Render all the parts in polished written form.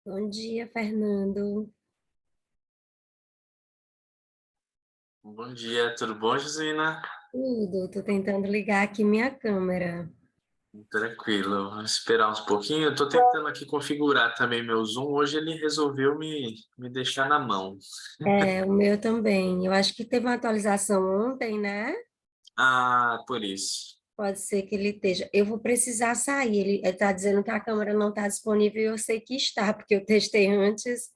Bom dia, Fernando. Bom dia, tudo bom, Josina? Tudo, tô tentando ligar aqui minha câmera. Tranquilo, vamos esperar uns pouquinho. Eu tô tentando aqui configurar também meu Zoom. Hoje ele resolveu me deixar na mão. É, o meu também. Eu acho que teve uma atualização ontem, né? Ah, por isso. Pode ser que ele esteja. Eu vou precisar sair. Ele está dizendo que a câmera não está disponível e eu sei que está, porque eu testei antes.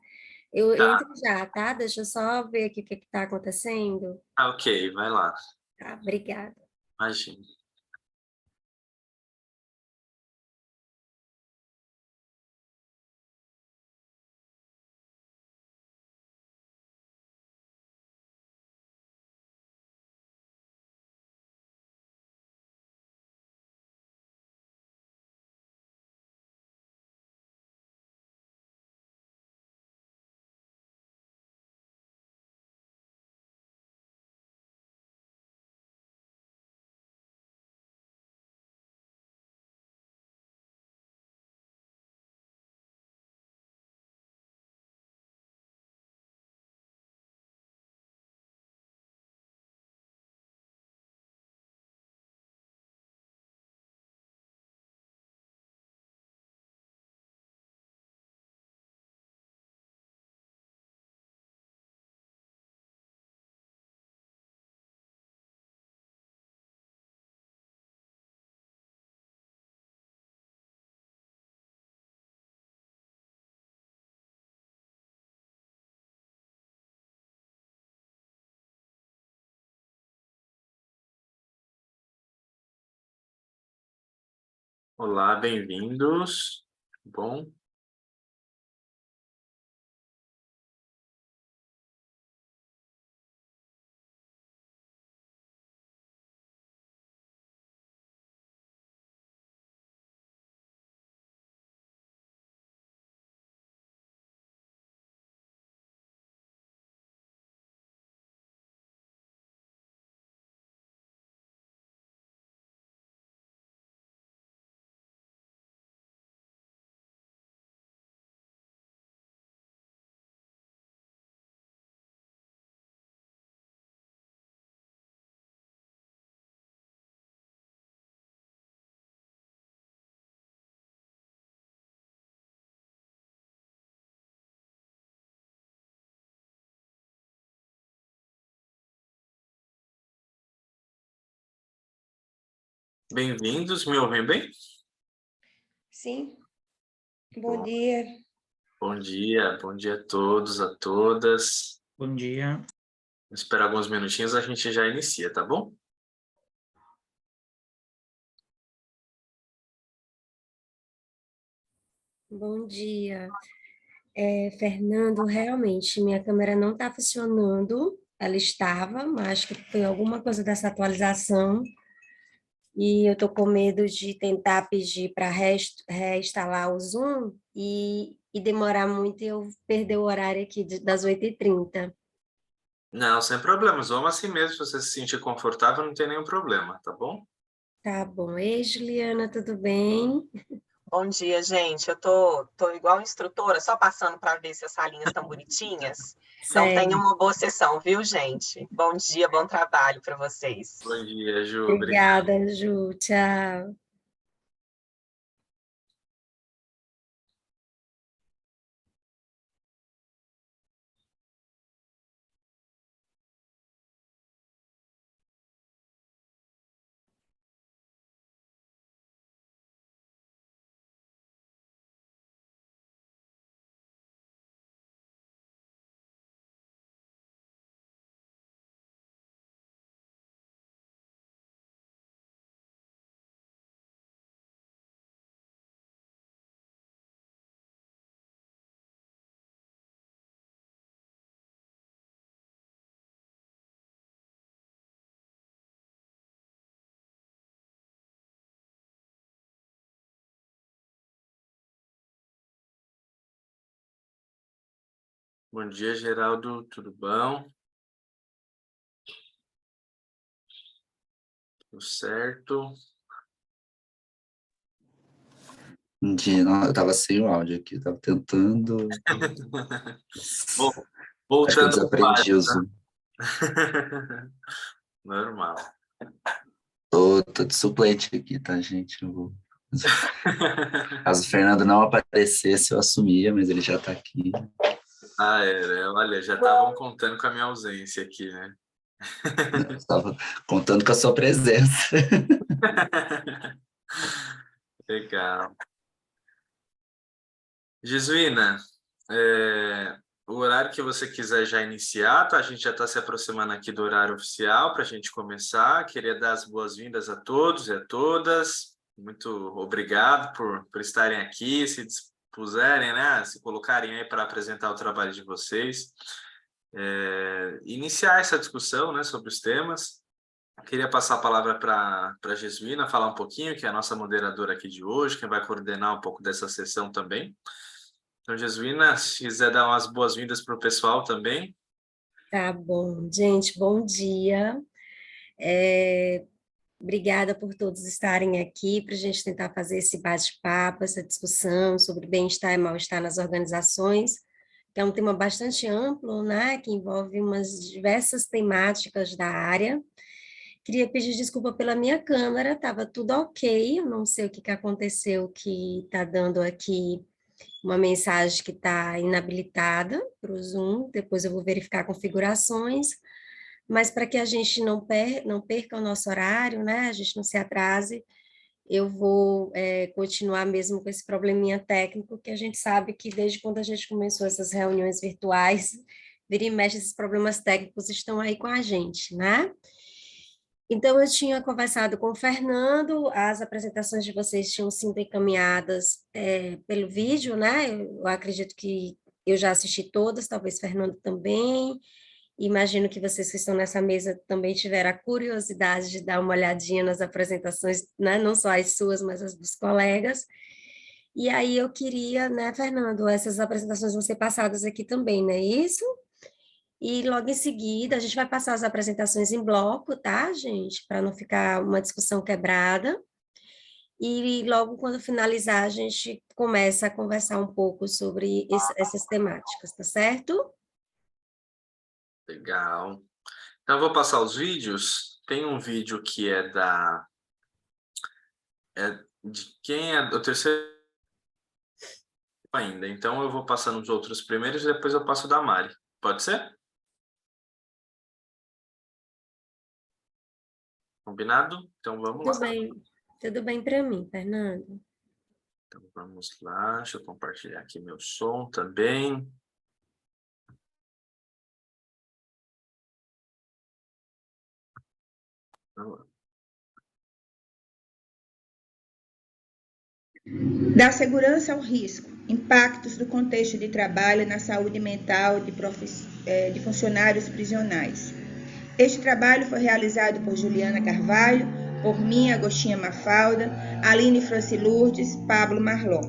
Eu entro Tá, já, tá? Deixa eu só ver aqui o que está acontecendo. tá ok, vai lá. Tá, obrigada. Imagina. Olá, bem-vindos. Bom, bem-vindos. Me ouvem bem? Sim, bom Bom, dia. bom dia a todos, a todas. Bom dia. Vou esperar alguns minutinhos, a gente já inicia, tá bom? Bom dia. Fernando, realmente, minha câmera não está funcionando. Ela estava, mas acho que foi alguma coisa dessa atualização. E eu estou com medo de tentar pedir para reinstalar o Zoom e demorar muito e eu perder o horário aqui das 8h30. Não, sem problemas. Vamos assim mesmo. Se você se sentir confortável, não tem nenhum problema, tá bom? Tá bom. Ei, Juliana, tudo bem? Bom dia, gente. Eu tô igual instrutora, só passando para ver se as salinhas estão bonitinhas. Então tenha Sério. uma boa sessão, viu, gente? Bom dia, bom trabalho para vocês. Bom dia, Ju. Obrigado. Obrigada, Ju. Tchau. Bom dia, Geraldo. Tudo bom? Tudo certo? Não, eu tava sem o áudio aqui, eu tava tentando. Bom, Acho que eu voltando ao desaprendi o básico, Zoom. normal. Tô de suplente aqui, tá, gente? Caso o Fernando não aparecesse, eu assumia, mas ele já tá aqui. Ah, olha, já estavam contando com a minha ausência aqui, né? Eu estava contando com a sua presença. Legal. Jesuína, o horário que você quiser já iniciar, tá? A gente já está se aproximando aqui do horário oficial para a gente começar. Queria dar as boas-vindas a todos e a todas. Muito obrigado por estarem aqui, se dispuserem, né? Se colocarem aí para apresentar o trabalho de vocês. Iniciar essa discussão, né, sobre os temas. Queria passar a palavra para a Jesuína, falar um pouquinho, que é a nossa moderadora aqui de hoje, quem vai coordenar um pouco dessa sessão também. Então, Jesuína, se quiser dar umas boas-vindas para o pessoal também. Tá bom, gente, bom dia. Obrigada por todos estarem aqui para a gente tentar fazer esse bate-papo, essa discussão sobre bem-estar e mal-estar nas organizações, que é um tema bastante amplo, né, que envolve umas diversas temáticas da área. Queria pedir desculpa pela minha câmera, estava tudo ok, eu não sei o que aconteceu, que está dando aqui uma mensagem que está inabilitada para o Zoom, depois eu vou verificar configurações, mas para que a gente não perca o nosso horário, né, a gente não se atrase, eu vou continuar mesmo com esse probleminha técnico, que a gente sabe que desde quando a gente começou essas reuniões virtuais, vira e mexe, esses problemas técnicos estão aí com a gente, né? Então, eu tinha conversado com o Fernando, as apresentações de vocês tinham sido encaminhadas pelo vídeo, né? Eu acredito que eu já assisti todas, talvez Fernando também. Imagino que vocês que estão nessa mesa também tiveram a curiosidade de dar uma olhadinha nas apresentações, né? Não só as suas, mas as dos colegas. E aí eu queria, né, Fernando, essas apresentações vão ser passadas aqui também, não é isso? E logo em seguida, a gente vai passar as apresentações em bloco, tá, gente? Para não ficar uma discussão quebrada. E logo quando finalizar, a gente começa a conversar um pouco sobre essas temáticas, tá certo? Legal. Então, eu vou passar os vídeos. Tem um vídeo que é de quem é o terceiro ainda. Então, eu vou passando os outros primeiros e depois eu passo da Mari. Pode ser? Combinado? Então, vamos lá. Tudo bem para mim, Fernando. Então, vamos lá. Deixa eu compartilhar aqui meu som também. Vamos lá. Da segurança ao risco, impactos do contexto de trabalho na saúde mental de funcionários prisionais. Este trabalho foi realizado por Juliana Carvalho, por mim, Agostinha Mafalda, Aline Franci Lourdes, Pablo Marlon.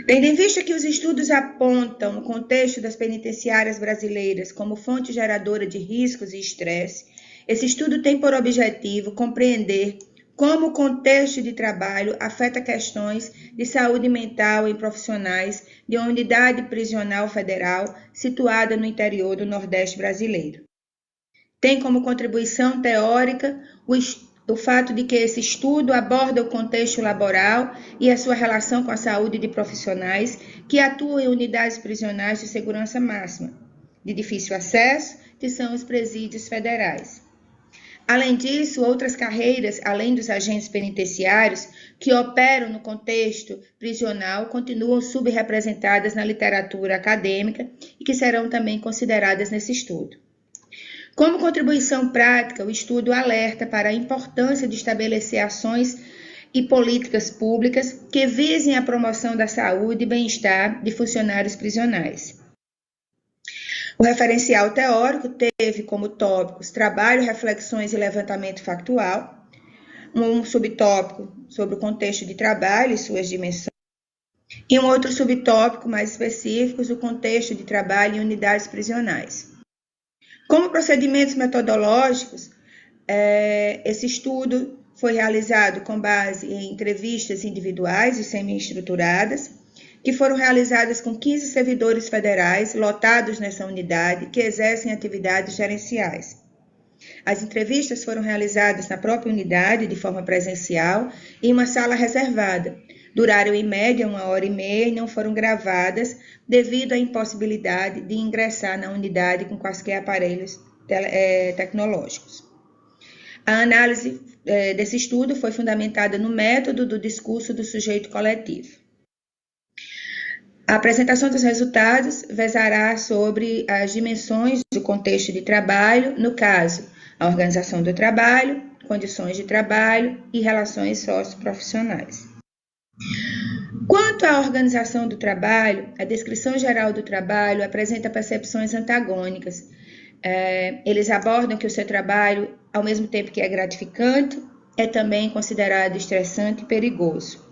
Tendo em vista que os estudos apontam o contexto das penitenciárias brasileiras como fonte geradora de riscos e estresse, esse estudo tem por objetivo compreender como o contexto de trabalho afeta questões de saúde mental em profissionais de uma unidade prisional federal situada no interior do Nordeste brasileiro. Tem como contribuição teórica o fato de que esse estudo aborda o contexto laboral e a sua relação com a saúde de profissionais que atuam em unidades prisionais de segurança máxima, de difícil acesso, que são os presídios federais. Além disso, outras carreiras, além dos agentes penitenciários, que operam no contexto prisional, continuam subrepresentadas na literatura acadêmica e que serão também consideradas nesse estudo. Como contribuição prática, o estudo alerta para a importância de estabelecer ações e políticas públicas que visem a promoção da saúde e bem-estar de funcionários prisionais. O referencial teórico teve como tópicos trabalho, reflexões e levantamento factual, um subtópico sobre o contexto de trabalho e suas dimensões, e um outro subtópico mais específico, o contexto de trabalho em unidades prisionais. Como procedimentos metodológicos, esse estudo foi realizado com base em entrevistas individuais e semi-estruturadas, que foram realizadas com 15 servidores federais lotados nessa unidade que exercem atividades gerenciais. As entrevistas foram realizadas na própria unidade, de forma presencial, em uma sala reservada. Duraram em média 1h30 e não foram gravadas devido à impossibilidade de ingressar na unidade com quaisquer aparelhos tecnológicos. A análise desse estudo foi fundamentada no método do discurso do sujeito coletivo. A apresentação dos resultados versará sobre as dimensões do contexto de trabalho, no caso, a organização do trabalho, condições de trabalho e relações socioprofissionais. Quanto à organização do trabalho, a descrição geral do trabalho apresenta percepções antagônicas. Eles abordam que o seu trabalho, ao mesmo tempo que é gratificante, é também considerado estressante e perigoso.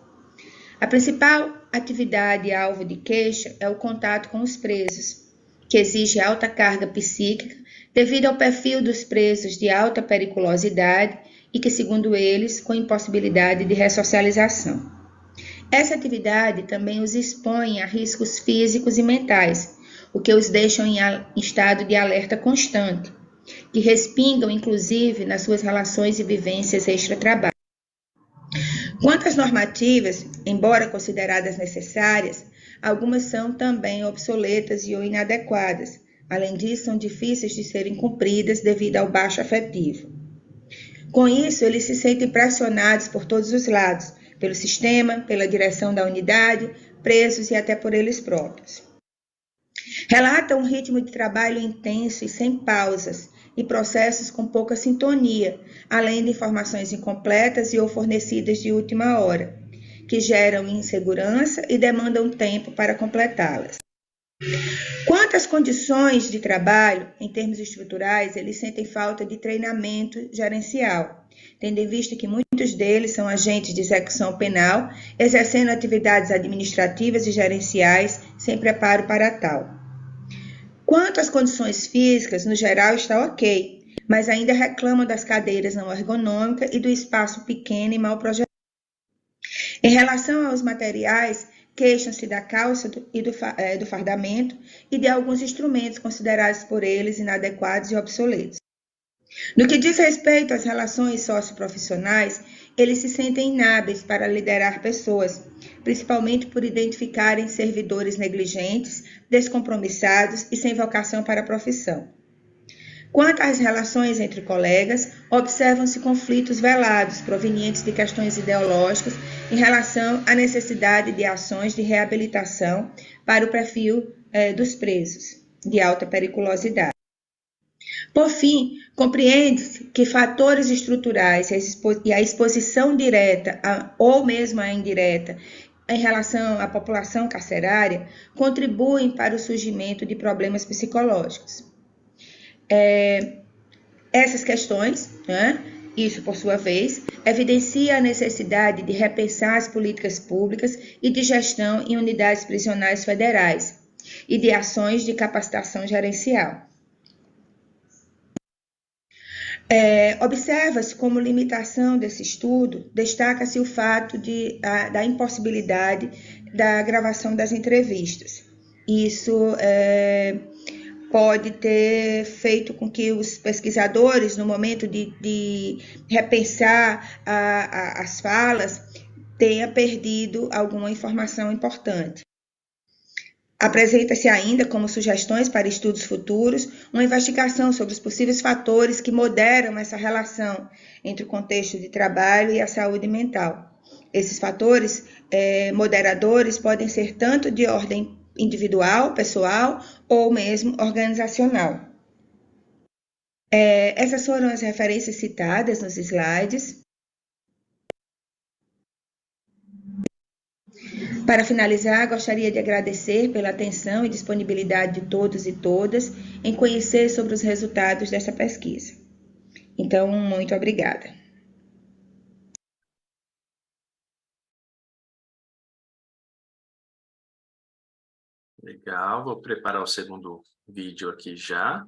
A principal atividade alvo de queixa é o contato com os presos, que exige alta carga psíquica devido ao perfil dos presos de alta periculosidade e que, segundo eles, com impossibilidade de ressocialização. Essa atividade também os expõe a riscos físicos e mentais, o que os deixam em estado de alerta constante, que respingam, inclusive, nas suas relações e vivências extra-trabalho. Quanto às normativas, embora consideradas necessárias, algumas são também obsoletas e ou inadequadas. Além disso, são difíceis de serem cumpridas devido ao baixo afetivo. Com isso, eles se sentem pressionados por todos os lados, pelo sistema, pela direção da unidade, presos e até por eles próprios. Relatam um ritmo de trabalho intenso e sem pausas, e processos com pouca sintonia, além de informações incompletas e ou fornecidas de última hora, que geram insegurança e demandam tempo para completá-las. Quanto às condições de trabalho, em termos estruturais, eles sentem falta de treinamento gerencial, tendo em vista que muitos deles são agentes de execução penal, exercendo atividades administrativas e gerenciais sem preparo para tal. Quanto às condições físicas, no geral está ok, mas ainda reclamam das cadeiras não ergonômicas e do espaço pequeno e mal projetado. Em relação aos materiais, queixam-se da calça e do fardamento e de alguns instrumentos considerados por eles inadequados e obsoletos. No que diz respeito às relações socioprofissionais, eles se sentem inábeis para liderar pessoas, principalmente por identificarem servidores negligentes, descompromissados e sem vocação para a profissão. Quanto às relações entre colegas, observam-se conflitos velados, provenientes de questões ideológicas, em relação à necessidade de ações de reabilitação para o perfil dos presos, de alta periculosidade. Por fim, compreende-se que fatores estruturais e a exposição direta ou mesmo a indireta em relação à população carcerária contribuem para o surgimento de problemas psicológicos. Essas questões, isso por sua vez, evidencia a necessidade de repensar as políticas públicas e de gestão em unidades prisionais federais e de ações de capacitação gerencial. Observa-se como limitação desse estudo, destaca-se o fato da impossibilidade da gravação das entrevistas. Isso pode ter feito com que os pesquisadores, no momento de repensar as falas, tenham perdido alguma informação importante. Apresenta-se ainda como sugestões para estudos futuros uma investigação sobre os possíveis fatores que moderam essa relação entre o contexto de trabalho e a saúde mental. Esses fatores moderadores podem ser tanto de ordem individual, pessoal ou mesmo organizacional. Essas foram as referências citadas nos slides. Para finalizar, gostaria de agradecer pela atenção e disponibilidade de todos e todas em conhecer sobre os resultados dessa pesquisa. Então, muito obrigada. Legal, vou preparar o segundo vídeo aqui já.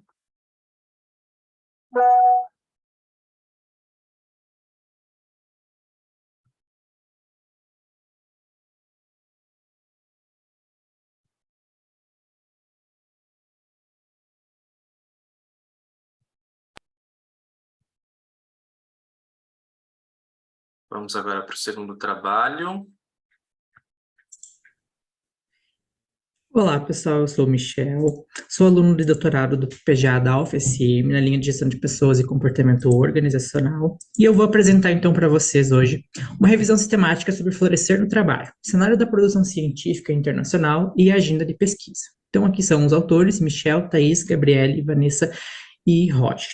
Vamos agora para o segundo trabalho. Olá, pessoal, eu sou o Michel, sou aluno de doutorado do PGA da UFSM, na linha de gestão de pessoas e comportamento organizacional, e eu vou apresentar então para vocês hoje uma revisão sistemática sobre florescer no trabalho, cenário da produção científica internacional e agenda de pesquisa. Então aqui são os autores, Michel, Thaís, Gabriele, Vanessa e Roger.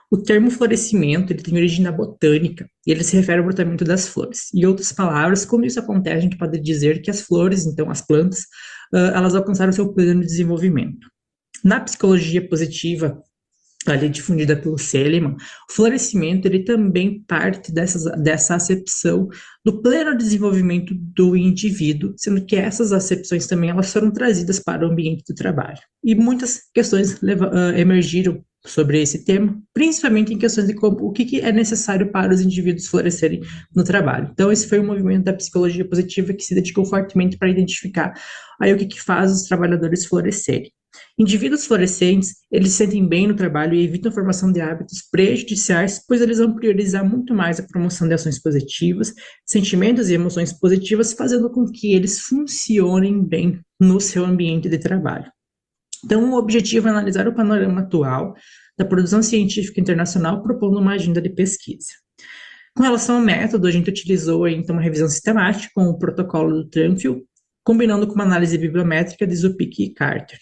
O termo florescimento ele tem origem na botânica e ele se refere ao brotamento das flores. Em outras palavras, quando isso acontece, a gente pode dizer que as flores, então as plantas, elas alcançaram seu pleno desenvolvimento. Na psicologia positiva, ali difundida pelo Seligman, o florescimento ele também parte dessa acepção do pleno desenvolvimento do indivíduo, sendo que essas acepções também elas foram trazidas para o ambiente do trabalho. E muitas questões emergiram sobre esse tema, principalmente em questões de o que é necessário para os indivíduos florescerem no trabalho. Então, esse foi um movimento da psicologia positiva que se dedicou fortemente para identificar aí o que faz os trabalhadores florescerem. Indivíduos florescentes, eles se sentem bem no trabalho e evitam a formação de hábitos prejudiciais, pois eles vão priorizar muito mais a promoção de ações positivas, sentimentos e emoções positivas, fazendo com que eles funcionem bem no seu ambiente de trabalho. Então, o objetivo é analisar o panorama atual da produção científica internacional, propondo uma agenda de pesquisa. Com relação ao método, a gente utilizou então uma revisão sistemática com o protocolo do Tramfield, combinando com uma análise bibliométrica de Zupic e Carter.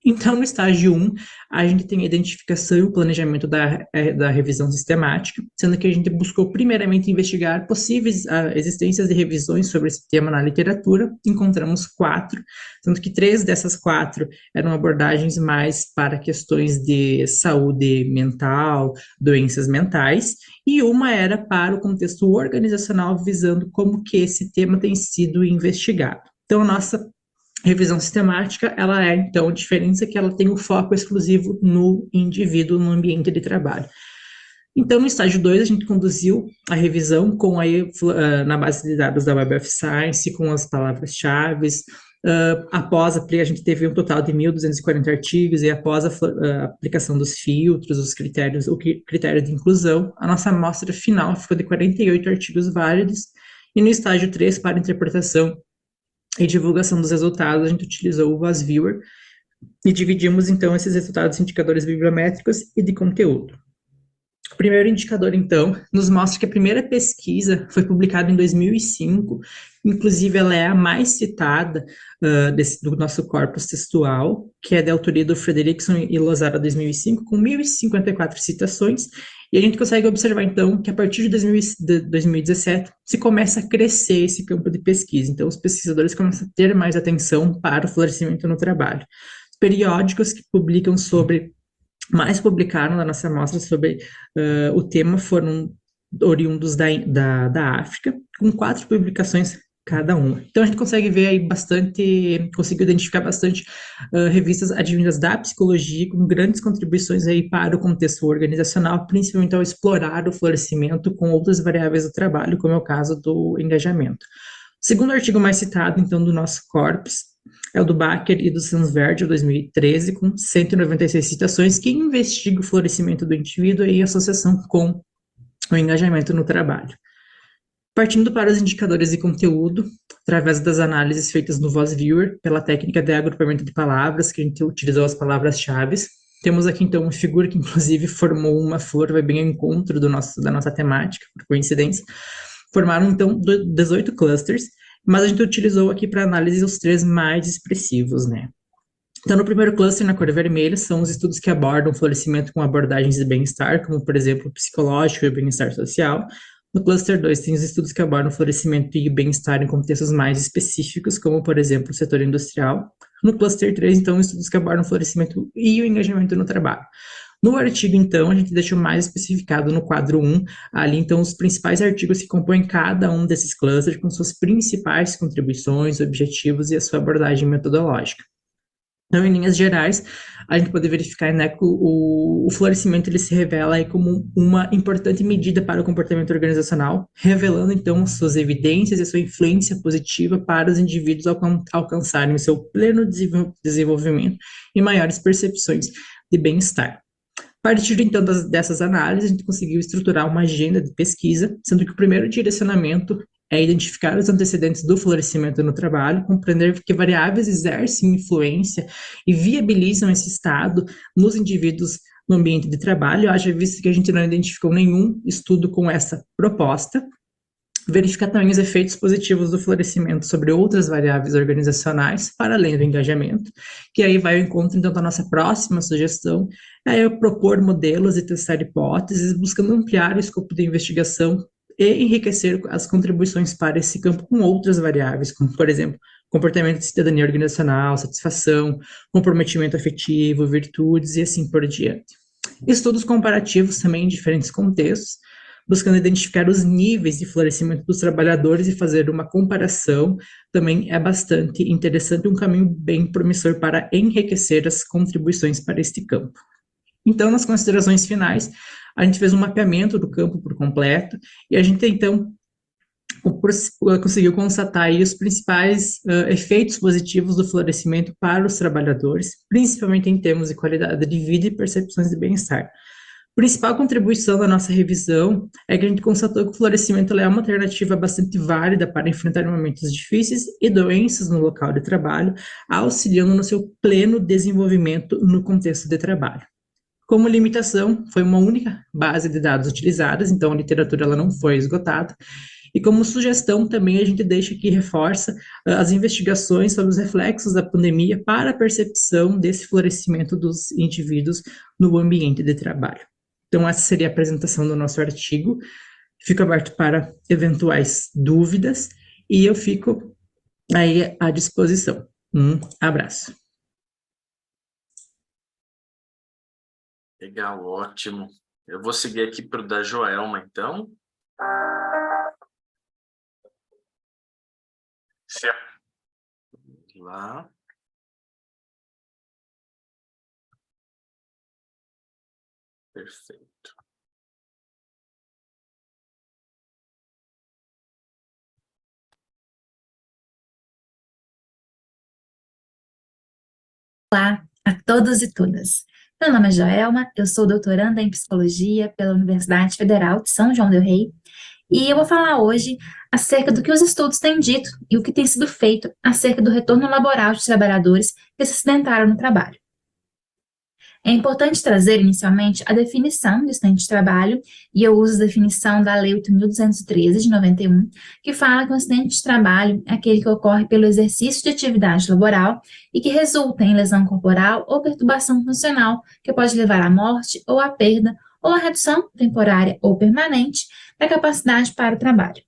Então, no estágio 1, a gente tem a identificação e o planejamento da revisão sistemática, sendo que a gente buscou primeiramente investigar possíveis existências de revisões sobre esse tema na literatura. Encontramos 4, sendo que 3 dessas 4 eram abordagens mais para questões de saúde mental, doenças mentais, e uma era para o contexto organizacional, visando como que esse tema tem sido investigado. Então, a nossa revisão sistemática, ela é, então, a diferença é que ela tem o foco exclusivo no indivíduo, no ambiente de trabalho. Então, no estágio 2, a gente conduziu a revisão com aí, na base de dados da Web of Science, com as palavras-chave. Após a gente teve um total de 1.240 artigos, e após a aplicação dos filtros, o critério de inclusão, a nossa amostra final ficou de 48 artigos válidos, e no estágio 3, para interpretação e divulgação dos resultados, a gente utilizou o VozViewer e dividimos, então, esses resultados em indicadores bibliométricos e de conteúdo. O primeiro indicador, então, nos mostra que a primeira pesquisa foi publicada em 2005, inclusive ela é a mais citada do nosso corpus textual, que é da autoria do Frederickson e Lozada 2005, com 1.054 citações, e a gente consegue observar, então, que a partir de 2017 se começa a crescer esse campo de pesquisa. Então, os pesquisadores começam a ter mais atenção para o florescimento no trabalho. Os periódicos que mais publicaram na nossa amostra sobre o tema foram oriundos da África, com 4 publicações cada uma. Então, a gente consegue ver aí conseguiu identificar bastante revistas advindas da psicologia, com grandes contribuições aí para o contexto organizacional, principalmente ao explorar o florescimento com outras variáveis do trabalho, como é o caso do engajamento. O segundo artigo mais citado, então, do nosso corpus, é o do Baker e do Sansverde, 2013, com 196 citações, que investiga o florescimento do indivíduo e a associação com o engajamento no trabalho. Partindo para os indicadores de conteúdo, através das análises feitas no VozViewer, pela técnica de agrupamento de palavras, que a gente utilizou as palavras-chave, temos aqui, então, uma figura que, inclusive, formou uma flor, vai bem ao encontro da nossa temática, por coincidência. Formaram, então, 18 clusters, mas a gente utilizou aqui para análise os 3 mais expressivos, né? Então, no primeiro cluster, na cor vermelha, são os estudos que abordam o florescimento com abordagens de bem-estar, como, por exemplo, o psicológico e o bem-estar social. No cluster 2, tem os estudos que abordam o florescimento e o bem-estar em contextos mais específicos, como, por exemplo, o setor industrial. No cluster 3, então, estudos que abordam o florescimento e o engajamento no trabalho. No artigo, então, a gente deixou mais especificado no quadro 1, ali, então, os principais artigos que compõem cada um desses clusters, com suas principais contribuições, objetivos e a sua abordagem metodológica. Então, em linhas gerais, a gente pode verificar, né, que o florescimento ele se revela aí como uma importante medida para o comportamento organizacional, revelando, então, suas evidências e sua influência positiva para os indivíduos alcançarem o seu pleno desenvolvimento e maiores percepções de bem-estar. A partir, então, dessas análises, a gente conseguiu estruturar uma agenda de pesquisa, sendo que o primeiro direcionamento é identificar os antecedentes do florescimento no trabalho, compreender que variáveis exercem influência e viabilizam esse estado nos indivíduos no ambiente de trabalho, haja visto que a gente não identificou nenhum estudo com essa proposta. Verificar também os efeitos positivos do florescimento sobre outras variáveis organizacionais, para além do engajamento, que aí vai ao encontro, então, da nossa próxima sugestão, é eu propor modelos e testar hipóteses, buscando ampliar o escopo de investigação e enriquecer as contribuições para esse campo com outras variáveis, como, por exemplo, comportamento de cidadania organizacional, satisfação, comprometimento afetivo, virtudes e assim por diante. Estudos comparativos também em diferentes contextos, buscando identificar os níveis de florescimento dos trabalhadores e fazer uma comparação, também é bastante interessante, um caminho bem promissor para enriquecer as contribuições para este campo. Então, nas considerações finais, a gente fez um mapeamento do campo por completo, e a gente, então, conseguiu constatar aí os principais efeitos positivos do florescimento para os trabalhadores, principalmente em termos de qualidade de vida e percepções de bem-estar. A principal contribuição da nossa revisão é que a gente constatou que o florescimento é uma alternativa bastante válida para enfrentar momentos difíceis e doenças no local de trabalho, auxiliando no seu pleno desenvolvimento no contexto de trabalho. Como limitação, foi uma única base de dados utilizadas, então a literatura ela não foi esgotada. E como sugestão também a gente deixa aqui, reforça as investigações sobre os reflexos da pandemia para a percepção desse florescimento dos indivíduos no ambiente de trabalho. Então, essa seria a apresentação do nosso artigo. Fico aberto para eventuais dúvidas e eu fico aí à disposição. Um abraço. Legal, ótimo. Eu vou seguir aqui para o da Joelma, então. Vamos lá. Perfeito. Olá a todos e todas. Meu nome é Joelma, eu sou doutoranda em Psicologia pela Universidade Federal de São João del Rei, e eu vou falar hoje acerca do que os estudos têm dito e o que tem sido feito acerca do retorno laboral dos trabalhadores que se acidentaram no trabalho. É importante trazer, inicialmente, a definição de acidente de trabalho, e eu uso a definição da Lei 8.213, de 91, que fala que um acidente de trabalho é aquele que ocorre pelo exercício de atividade laboral e que resulta em lesão corporal ou perturbação funcional, que pode levar à morte ou à perda ou à redução temporária ou permanente da capacidade para o trabalho.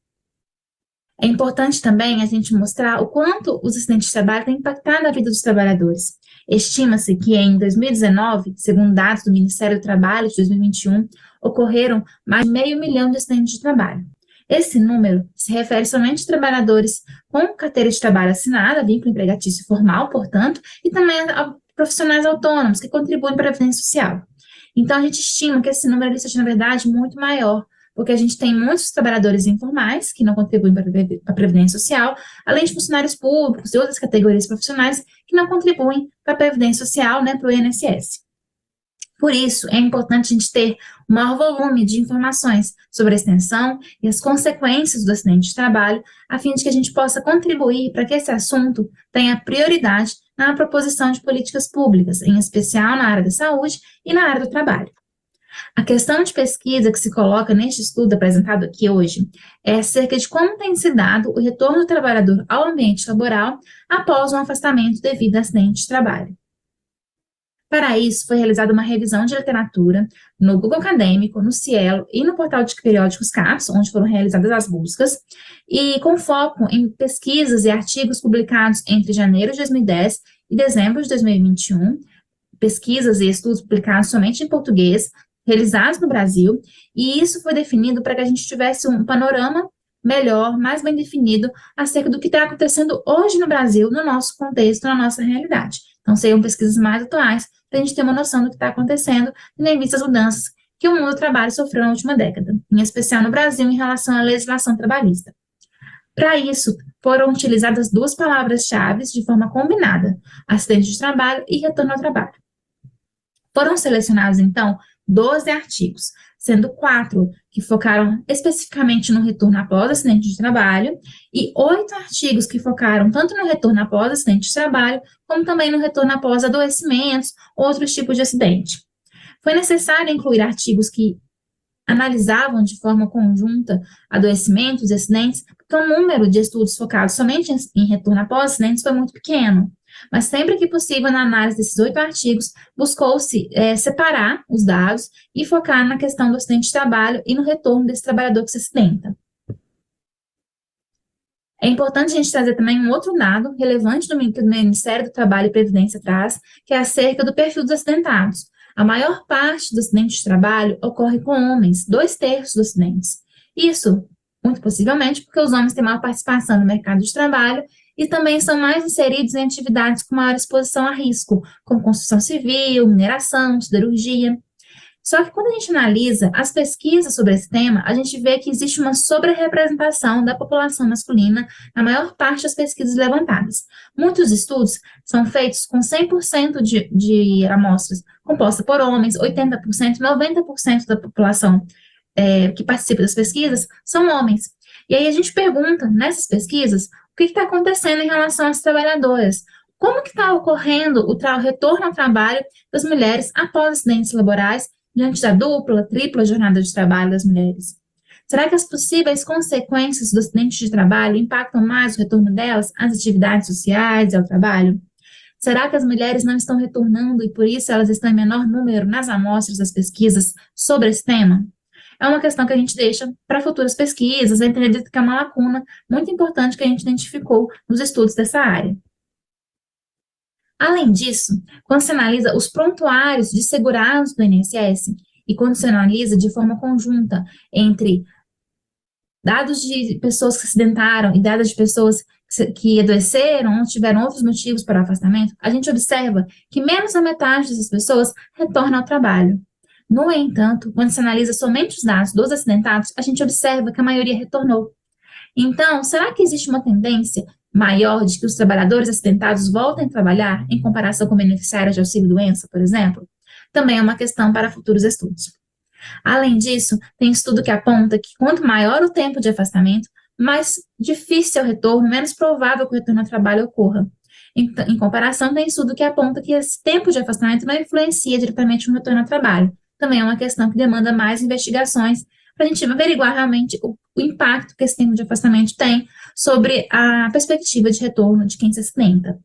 É importante também a gente mostrar o quanto os acidentes de trabalho têm impactado a vida dos trabalhadores. Estima-se que em 2019, segundo dados do Ministério do Trabalho de 2021, ocorreram mais de 500 mil de acidentes de trabalho. Esse número se refere somente a trabalhadores com carteira de trabalho assinada, vínculo empregatício formal, portanto, e também a profissionais autônomos que contribuem para a Previdência Social. Então, a gente estima que esse número seja, na verdade, muito maior, porque a gente tem muitos trabalhadores informais que não contribuem para a Previdência Social, além de funcionários públicos e outras categorias profissionais que não contribuem para a Previdência Social, né, para o INSS. Por isso, é importante a gente ter um maior volume de informações sobre a extensão e as consequências do acidente de trabalho, a fim de que a gente possa contribuir para que esse assunto tenha prioridade na proposição de políticas públicas, em especial na área da saúde e na área do trabalho. A questão de pesquisa que se coloca neste estudo apresentado aqui hoje é acerca de como tem se dado o retorno do trabalhador ao ambiente laboral após um afastamento devido a acidente de trabalho. Para isso, foi realizada uma revisão de literatura no Google Acadêmico, no Cielo e no portal de periódicos CAPES, onde foram realizadas as buscas, e com foco em pesquisas e artigos publicados entre janeiro de 2010 e dezembro de 2021, pesquisas e estudos publicados somente em português, realizados no Brasil, e isso foi definido para que a gente tivesse um panorama melhor, mais bem definido, acerca do que está acontecendo hoje no Brasil, no nosso contexto, na nossa realidade. Então, seriam pesquisas mais atuais, para a gente ter uma noção do que está acontecendo, tendo em vista as mudanças que o mundo do trabalho sofreu na última década, em especial no Brasil, em relação à legislação trabalhista. Para isso, foram utilizadas duas palavras-chave de forma combinada: acidente de trabalho e retorno ao trabalho. Foram selecionados, então, 12 artigos, sendo 4 que focaram especificamente no retorno após acidente de trabalho e 8 artigos que focaram tanto no retorno após acidente de trabalho, como também no retorno após adoecimentos, outros tipos de acidente. Foi necessário incluir artigos que analisavam de forma conjunta adoecimentos e acidentes, porque o número de estudos focados somente em retorno após acidentes foi muito pequeno. Mas sempre que possível, na análise desses 8 artigos, buscou-se separar os dados e focar na questão do acidente de trabalho e no retorno desse trabalhador que se acidenta. É importante a gente trazer também um outro dado relevante que o Ministério do Trabalho e Previdência traz, que é acerca do perfil dos acidentados. A maior parte dos acidentes de trabalho ocorre com homens, 2/3 dos acidentes. Isso, muito possivelmente, porque os homens têm maior participação no mercado de trabalho e também são mais inseridos em atividades com maior exposição a risco, como construção civil, mineração, siderurgia. Só que quando a gente analisa as pesquisas sobre esse tema, a gente vê que existe uma sobre-representação da população masculina na maior parte das pesquisas levantadas. Muitos estudos são feitos com 100% de amostras composta por homens, 80%, 90% da população que participa das pesquisas são homens. E aí a gente pergunta, nessas pesquisas, o que está acontecendo em relação às trabalhadoras? Como que está ocorrendo o retorno ao trabalho das mulheres após acidentes laborais, diante da dupla, tripla jornada de trabalho das mulheres? Será que as possíveis consequências do acidente de trabalho impactam mais o retorno delas às atividades sociais e ao trabalho? Será que as mulheres não estão retornando e por isso elas estão em menor número nas amostras das pesquisas sobre esse tema? É uma questão que a gente deixa para futuras pesquisas, entender que é uma lacuna muito importante que a gente identificou nos estudos dessa área. Além disso, quando se analisa os prontuários de segurados do INSS e quando se analisa de forma conjunta entre dados de pessoas que se acidentaram e dados de pessoas que adoeceram ou tiveram outros motivos para o afastamento, a gente observa que menos da metade dessas pessoas retorna ao trabalho. No entanto, quando se analisa somente os dados dos acidentados, a gente observa que a maioria retornou. Então, será que existe uma tendência maior de que os trabalhadores acidentados voltem a trabalhar em comparação com beneficiários de auxílio-doença, por exemplo? Também é uma questão para futuros estudos. Além disso, tem estudo que aponta que quanto maior o tempo de afastamento, mais difícil é o retorno, menos provável que o retorno ao trabalho ocorra. Em comparação, tem estudo que aponta que esse tempo de afastamento não influencia diretamente no retorno ao trabalho. Também é uma questão que demanda mais investigações para a gente averiguar realmente o impacto que esse tempo de afastamento tem sobre a perspectiva de retorno de quem se acidenta.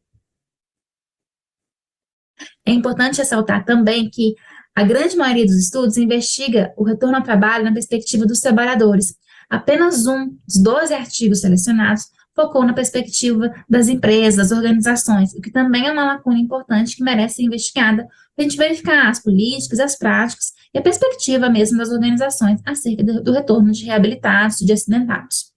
É importante ressaltar também que a grande maioria dos estudos investiga o retorno ao trabalho na perspectiva dos trabalhadores. Apenas um dos 12 artigos selecionados focou na perspectiva das empresas, das organizações, o que também é uma lacuna importante que merece ser investigada para a gente verificar as políticas, as práticas e a perspectiva mesmo das organizações acerca do retorno de reabilitados, de acidentados.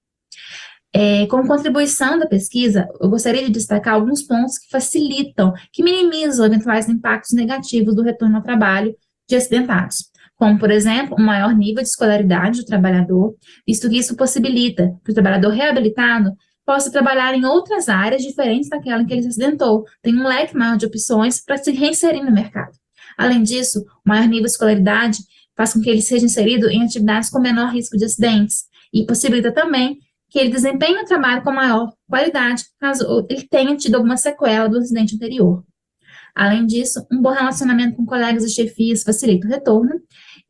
Como contribuição da pesquisa, eu gostaria de destacar alguns pontos que facilitam, que minimizam eventuais impactos negativos do retorno ao trabalho de acidentados, como, por exemplo, um maior nível de escolaridade do trabalhador, visto que isso possibilita que o trabalhador reabilitado possa trabalhar em outras áreas diferentes daquela em que ele se acidentou, tem um leque maior de opções para se reinserir no mercado. Além disso, o maior nível de escolaridade faz com que ele seja inserido em atividades com menor risco de acidentes e possibilita também que ele desempenhe o trabalho com maior qualidade, caso ele tenha tido alguma sequela do acidente anterior. Além disso, um bom relacionamento com colegas e chefias facilita o retorno,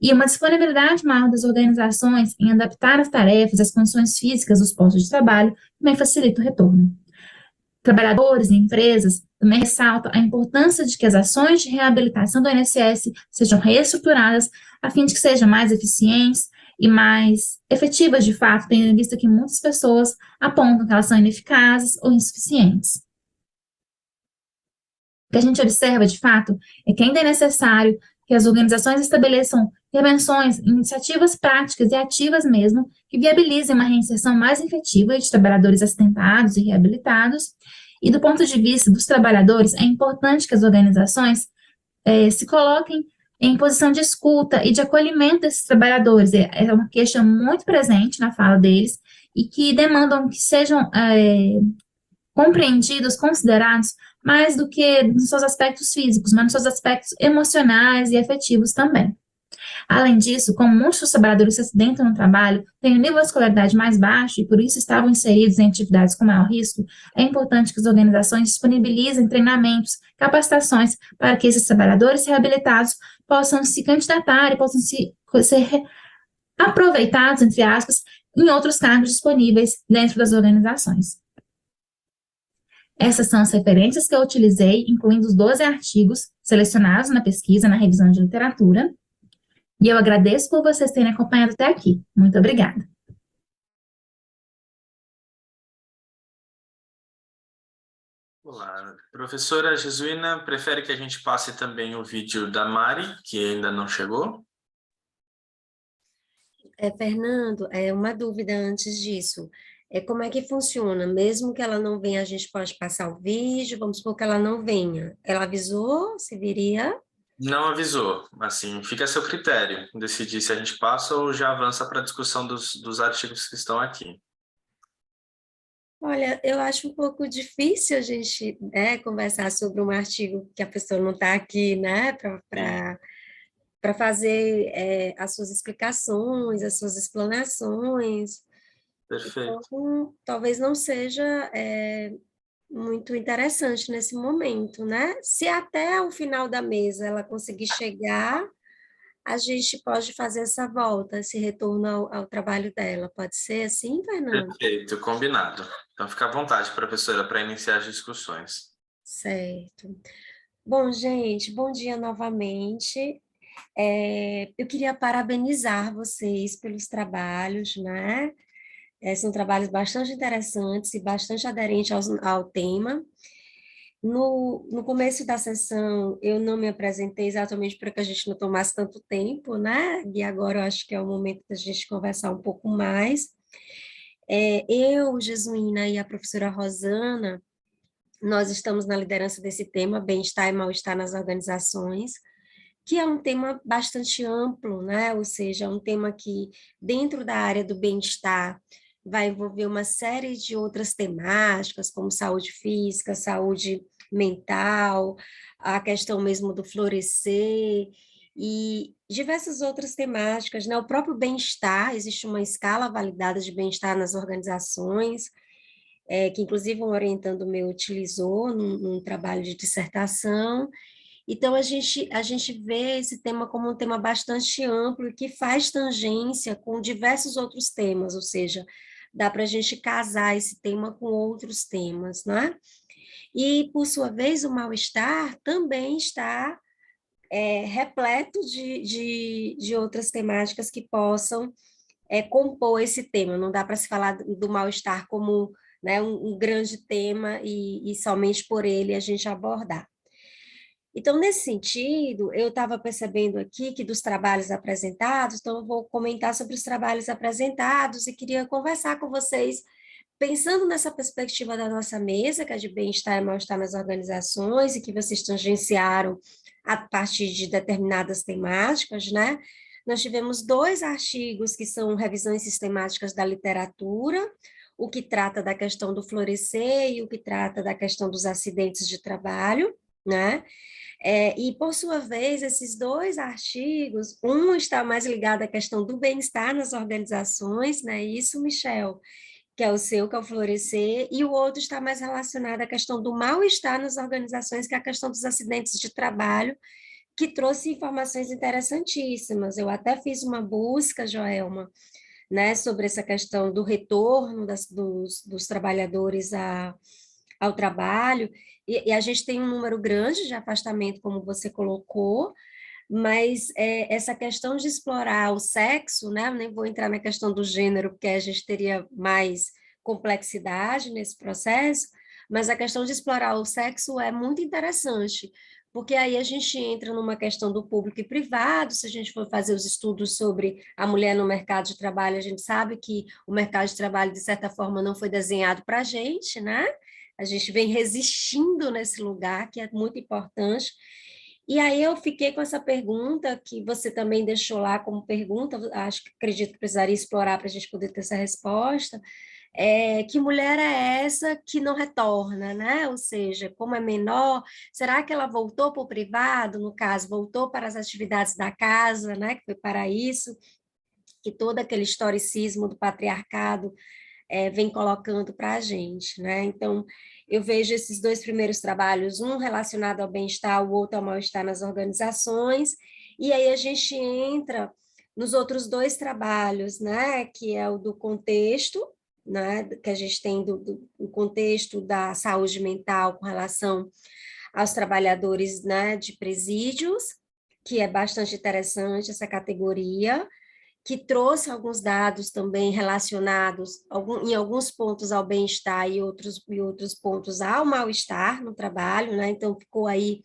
e uma disponibilidade maior das organizações em adaptar as tarefas e as condições físicas dos postos de trabalho também facilita o retorno. Trabalhadores e empresas também ressaltam a importância de que as ações de reabilitação do INSS sejam reestruturadas a fim de que sejam mais eficientes e mais efetivas de fato, tendo em vista que muitas pessoas apontam que elas são ineficazes ou insuficientes. O que a gente observa, de fato, é que ainda é necessário que as organizações estabeleçam intervenções, iniciativas práticas e ativas mesmo, que viabilizem uma reinserção mais efetiva de trabalhadores acidentados e reabilitados. E do ponto de vista dos trabalhadores, é importante que as organizações se coloquem em posição de escuta e de acolhimento desses trabalhadores. É uma queixa muito presente na fala deles e que demandam que sejam compreendidos, considerados, mais do que nos seus aspectos físicos, mas nos seus aspectos emocionais e afetivos também. Além disso, como muitos dos trabalhadores se acidentam no trabalho, têm um nível de escolaridade mais baixo e por isso estavam inseridos em atividades com maior risco, é importante que as organizações disponibilizem treinamentos, capacitações para que esses trabalhadores reabilitados possam se candidatar e possam ser aproveitados, entre aspas, em outros cargos disponíveis dentro das organizações. Essas são as referências que eu utilizei, incluindo os 12 artigos selecionados na pesquisa, na revisão de literatura, e eu agradeço por vocês terem acompanhado até aqui. Muito obrigada. Olá, professora Jesuína, prefere que a gente passe também o vídeo da Mari, que ainda não chegou? Fernando, uma dúvida antes disso. Como é que funciona? Mesmo que ela não venha, a gente pode passar o vídeo, vamos supor que ela não venha. Ela avisou se viria? Não avisou, assim, fica a seu critério decidir se a gente passa ou já avança para a discussão dos artigos que estão aqui. Olha, eu acho um pouco difícil a gente, conversar sobre um artigo que a pessoa não está aqui, né, para fazer as suas explicações, as suas explanações. Perfeito. Então, talvez não seja muito interessante nesse momento, né? Se até o final da mesa ela conseguir chegar, a gente pode fazer essa volta, esse retorno ao trabalho dela. Pode ser assim, Fernando? Perfeito, combinado. Então, fica à vontade, professora, para iniciar as discussões. Certo. Bom, gente, bom dia novamente. Eu queria parabenizar vocês pelos trabalhos, né? São trabalhos bastante interessantes e bastante aderentes ao tema. No começo da sessão, eu não me apresentei exatamente para que a gente não tomasse tanto tempo, né? E agora eu acho que é o momento da gente conversar um pouco mais. Eu, Jesuína e a professora Rosana, nós estamos na liderança desse tema, bem-estar e mal-estar nas organizações, que é um tema bastante amplo, né? Ou seja, é um tema que, dentro da área do bem-estar, vai envolver uma série de outras temáticas, como saúde física, saúde mental, a questão mesmo do florescer, e diversas outras temáticas, né? O próprio bem-estar, existe uma escala validada de bem-estar nas organizações, que inclusive um orientando meu utilizou num trabalho de dissertação. Então, a gente vê esse tema como um tema bastante amplo e que faz tangência com diversos outros temas, ou seja, dá para a gente casar esse tema com outros temas, né? E, por sua vez, o mal-estar também está repleto de outras temáticas que possam compor esse tema. Não dá para se falar do mal-estar como, né, um grande tema e somente por ele a gente abordar. Então, nesse sentido, eu estava percebendo aqui que dos trabalhos apresentados, então eu vou comentar sobre os trabalhos apresentados e queria conversar com vocês, pensando nessa perspectiva da nossa mesa, que é de bem-estar e mal-estar nas organizações, e que vocês tangenciaram a partir de determinadas temáticas, né? Nós tivemos 2 artigos que são revisões sistemáticas da literatura, o que trata da questão do florescer e o que trata da questão dos acidentes de trabalho, né? E, por sua vez, esses 2 artigos, um está mais ligado à questão do bem-estar nas organizações, né? Isso, Michel, que é o seu, que é o florescer, e o outro está mais relacionado à questão do mal-estar nas organizações, que é a questão dos acidentes de trabalho, que trouxe informações interessantíssimas. Eu até fiz uma busca, Joelma, né, sobre essa questão do retorno dos trabalhadores ao trabalho, e a gente tem um número grande de afastamento, como você colocou, mas essa questão de explorar o sexo, né, eu nem vou entrar na questão do gênero, porque a gente teria mais complexidade nesse processo, mas a questão de explorar o sexo é muito interessante, porque aí a gente entra numa questão do público e privado. Se a gente for fazer os estudos sobre a mulher no mercado de trabalho, a gente sabe que o mercado de trabalho, de certa forma, não foi desenhado para a gente, né? A gente vem resistindo nesse lugar, que é muito importante. E aí eu fiquei com essa pergunta, que você também deixou lá como pergunta, acredito que precisaria explorar para a gente poder ter essa resposta, Que mulher é essa que não retorna, né? Ou seja, como é menor, será que ela voltou para o privado, no caso, voltou para as atividades da casa, né? Que foi para isso, que todo aquele historicismo do patriarcado vem colocando para a gente, né? Então, eu vejo esses dois primeiros trabalhos, um relacionado ao bem-estar, o outro ao mal-estar nas organizações, e aí a gente entra nos outros dois trabalhos, né? Que é o do contexto, né? Que a gente tem do contexto da saúde mental com relação aos trabalhadores, né? De presídios, que é bastante interessante essa categoria, que trouxe alguns dados também relacionados em alguns pontos ao bem-estar e outros pontos ao mal-estar no trabalho, né? Então, ficou aí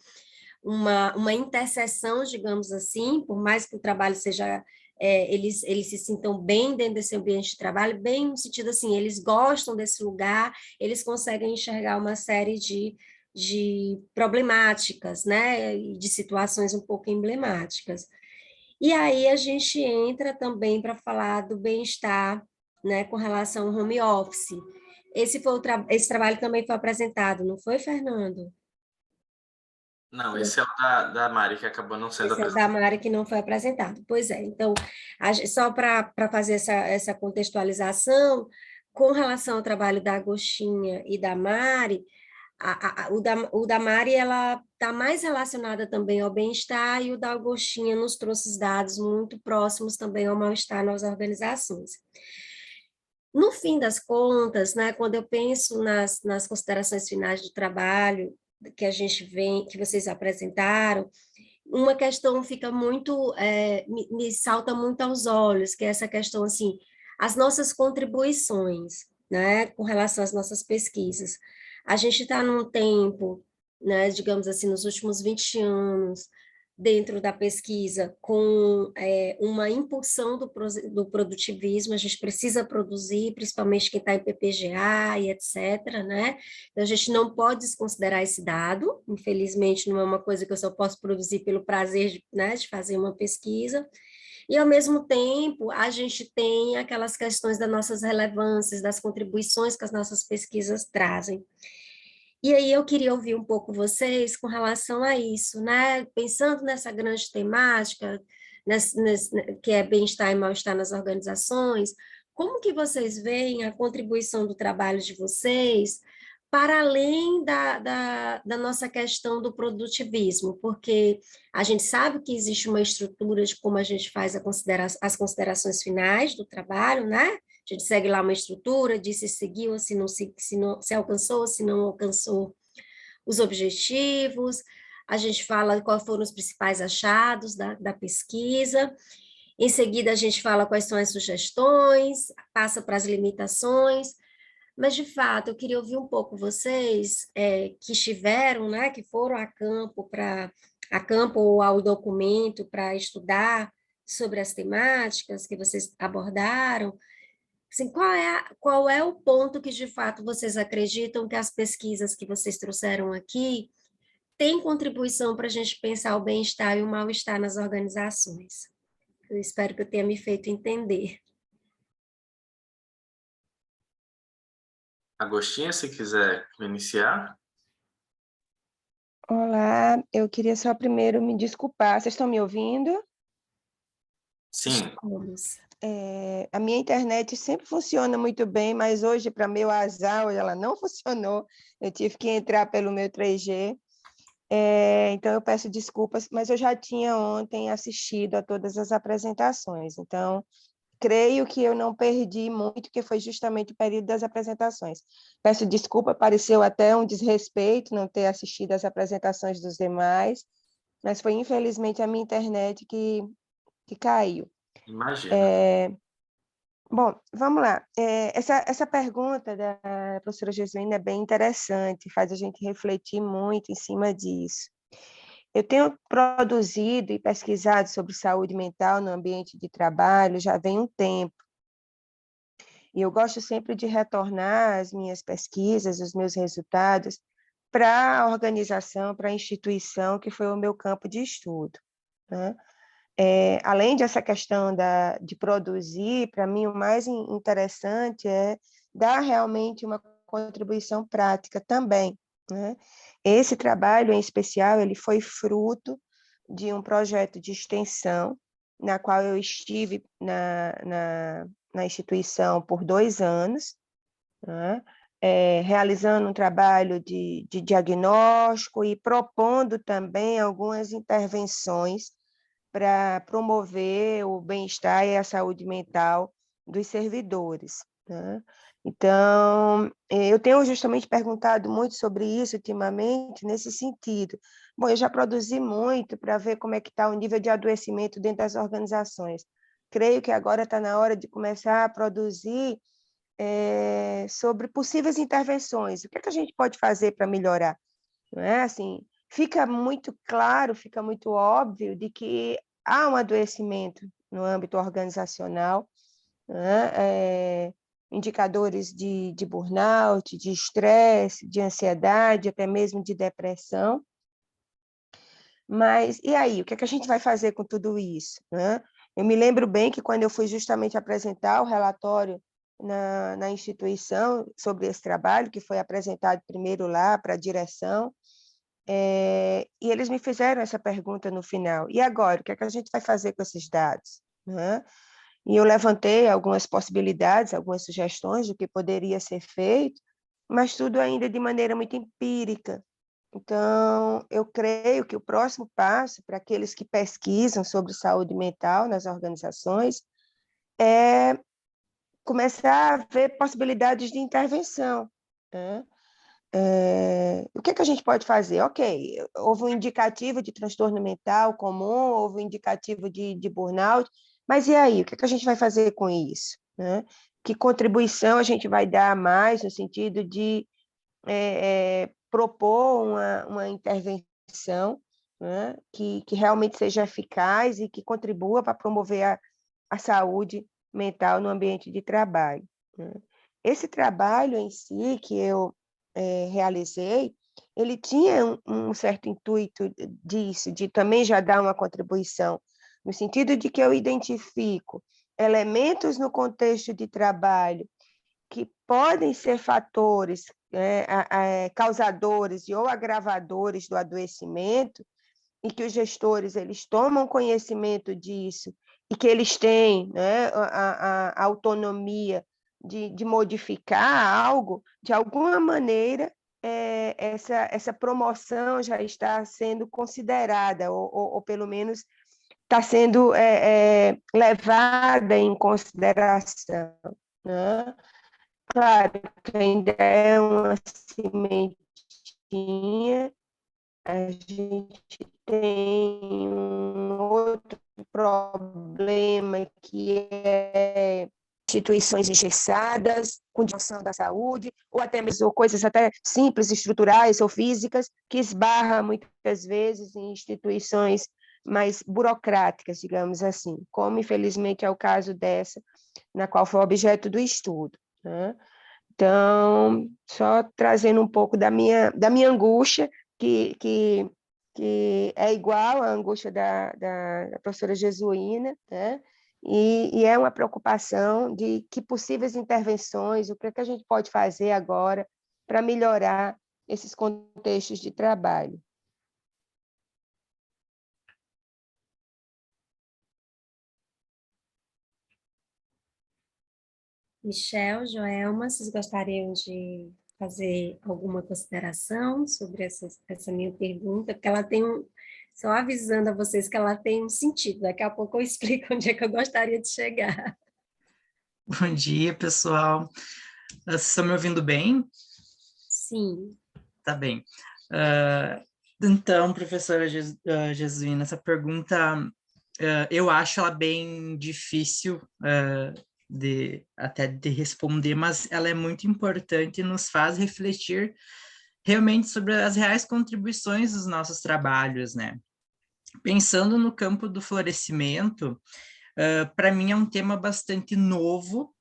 uma interseção, digamos assim, por mais que o trabalho seja, eles se sintam bem dentro desse ambiente de trabalho, bem no sentido assim, eles gostam desse lugar, eles conseguem enxergar uma série de problemáticas, né? E de situações um pouco emblemáticas. E aí a gente entra também para falar do bem-estar, né, com relação ao home office. Esse trabalho também foi apresentado, não foi, Fernando? Não, esse é o da Mari, que acabou não sendo Esse é o apresentado. da Mari que não foi apresentado. Pois é, então, só para fazer essa contextualização, com relação ao trabalho da Agostinha e da Mari, o da Mari, ela está mais relacionada também ao bem-estar, e o da Agostinha nos trouxe dados muito próximos também ao mal-estar nas organizações. No fim das contas, né, quando eu penso nas considerações finais do trabalho que a gente vem, que vocês apresentaram, uma questão fica muito, me salta muito aos olhos, que é essa questão, assim, as nossas contribuições, né, com relação às nossas pesquisas. A gente está num tempo, né, digamos assim, nos últimos 20 anos, dentro da pesquisa, com uma impulsão do produtivismo, a gente precisa produzir, principalmente quem está em PPGA e etc., né? Então, a gente não pode desconsiderar esse dado, infelizmente não é uma coisa que eu só posso produzir pelo prazer né, de fazer uma pesquisa, e, ao mesmo tempo, a gente tem aquelas questões das nossas relevâncias, das contribuições que as nossas pesquisas trazem. E aí eu queria ouvir um pouco vocês com relação a isso, né? Pensando nessa grande temática, que é bem-estar e mal-estar nas organizações, como que vocês veem a contribuição do trabalho de vocês para além da nossa questão do produtivismo? Porque a gente sabe que existe uma estrutura de como a gente faz as considerações finais do trabalho, né? A gente segue lá uma estrutura, diz se seguiu, se alcançou, se não alcançou os objetivos, a gente fala quais foram os principais achados da pesquisa, em seguida a gente fala quais são as sugestões, passa para as limitações, mas, de fato, eu queria ouvir um pouco vocês que estiveram, né, que foram a campo ou ao documento para estudar sobre as temáticas que vocês abordaram. Assim, qual é o ponto que, de fato, vocês acreditam que as pesquisas que vocês trouxeram aqui têm contribuição para a gente pensar o bem-estar e o mal-estar nas organizações? Eu espero que eu tenha me feito entender. Agostinha, se quiser iniciar. Olá, eu queria só primeiro me desculpar. Vocês estão me ouvindo? Sim. Vamos. A minha internet sempre funciona muito bem, mas hoje, para meu azar, ela não funcionou. Eu tive que entrar pelo meu 3G. Então, eu peço desculpas, mas eu já tinha ontem assistido a todas as apresentações. Então, creio que eu não perdi muito, que foi justamente o período das apresentações. Peço desculpa, pareceu até um desrespeito não ter assistido às apresentações dos demais, mas foi, infelizmente, a minha internet que caiu. Imagina. Bom, vamos lá. Essa pergunta da professora Jesuína é bem interessante, faz a gente refletir muito em cima disso. Eu tenho produzido e pesquisado sobre saúde mental no ambiente de trabalho já vem um tempo. E eu gosto sempre de retornar as minhas pesquisas, os meus resultados, para a organização, para a instituição que foi o meu campo de estudo, né? Além dessa questão de produzir, para mim o mais interessante é dar realmente uma contribuição prática também, né? Esse trabalho, em especial, ele foi fruto de um projeto de extensão, na qual eu estive na instituição por 2 anos, né? Realizando um trabalho de diagnóstico e propondo também algumas intervenções para promover o bem-estar e a saúde mental dos servidores, né? Então, eu tenho justamente perguntado muito sobre isso ultimamente, nesse sentido. Bom, eu já produzi muito para ver como é que está o nível de adoecimento dentro das organizações. Creio que agora está na hora de começar a produzir sobre possíveis intervenções. O que é que a gente pode fazer para melhorar? Não é? Assim, fica muito claro, fica muito óbvio de que há um adoecimento no âmbito organizacional, né? Indicadores de burnout, de estresse, de ansiedade, até mesmo de depressão. Mas, e aí, o que é que a gente vai fazer com tudo isso, né? Eu me lembro bem que quando eu fui justamente apresentar o relatório na instituição sobre esse trabalho, que foi apresentado primeiro lá para a direção, e eles me fizeram essa pergunta no final: e agora, o que é que a gente vai fazer com esses dados, né? E eu levantei algumas possibilidades, algumas sugestões do que poderia ser feito, mas tudo ainda de maneira muito empírica. Então, eu creio que o próximo passo para aqueles que pesquisam sobre saúde mental nas organizações é começar a ver possibilidades de intervenção, né? O que é que a gente pode fazer? Ok, houve um indicativo de transtorno mental comum, houve um indicativo de burnout, mas e aí? O que é que a gente vai fazer com isso, né? Que contribuição a gente vai dar mais no sentido de propor uma intervenção, né? Que realmente seja eficaz e que contribua para promover a saúde mental no ambiente de trabalho, né? Esse trabalho em si que eu realizei, ele tinha um certo intuito disso, de também já dar uma contribuição, no sentido de que eu identifico elementos no contexto de trabalho que podem ser fatores causadores ou agravadores do adoecimento, e que os gestores eles tomam conhecimento disso e que eles têm, né, a autonomia de modificar algo, de alguma maneira, essa promoção já está sendo considerada, ou pelo menos está sendo levada em consideração, né? Claro que ainda é uma sementinha, a gente tem um outro problema que é instituições engessadas, com disfunção da saúde, ou até mesmo coisas até simples, estruturais ou físicas, que esbarra muitas vezes em instituições mais burocráticas, digamos assim, como infelizmente é o caso dessa, na qual foi objeto do estudo, né? Então, só trazendo um pouco da minha angústia, que é igual à angústia da professora Jesuína, né? E é uma preocupação de que possíveis intervenções, o que é que a gente pode fazer agora para melhorar esses contextos de trabalho. Michel, Joelma, vocês gostariam de fazer alguma consideração sobre essa minha pergunta? Porque ela tem só avisando a vocês que ela tem um sentido. Daqui a pouco eu explico onde é que eu gostaria de chegar. Bom dia, pessoal. Vocês estão me ouvindo bem? Sim. Tá bem. Então, professora Jesuína, essa pergunta eu acho ela bem difícil até de responder, mas ela é muito importante e nos faz refletir realmente sobre as reais contribuições dos nossos trabalhos, né? Pensando no campo do florescimento, para mim é um tema bastante novo,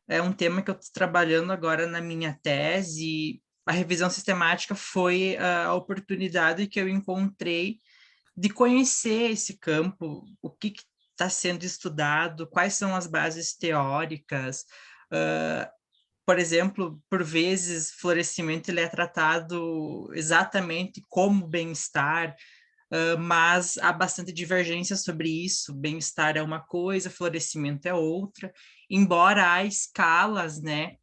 é um tema que eu estou trabalhando agora na minha tese. A revisão sistemática foi a oportunidade que eu encontrei de conhecer esse campo, o que está sendo estudado, quais são as bases teóricas, por exemplo, por vezes, florescimento ele é tratado exatamente como bem-estar, mas há bastante divergência sobre isso. Bem-estar é uma coisa, florescimento é outra, embora há escalas, né,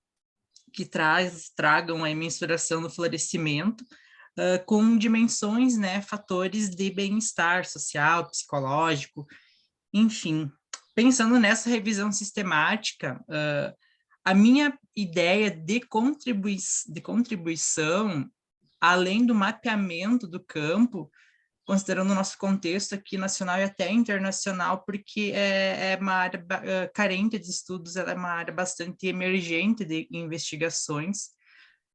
que tragam a mensuração do florescimento, com dimensões, né, fatores de bem-estar social, psicológico, enfim. Pensando nessa revisão sistemática, a minha ideia de contribuição, além do mapeamento do campo, considerando o nosso contexto aqui nacional e até internacional, porque é uma área carente de estudos, ela é uma área bastante emergente de investigações,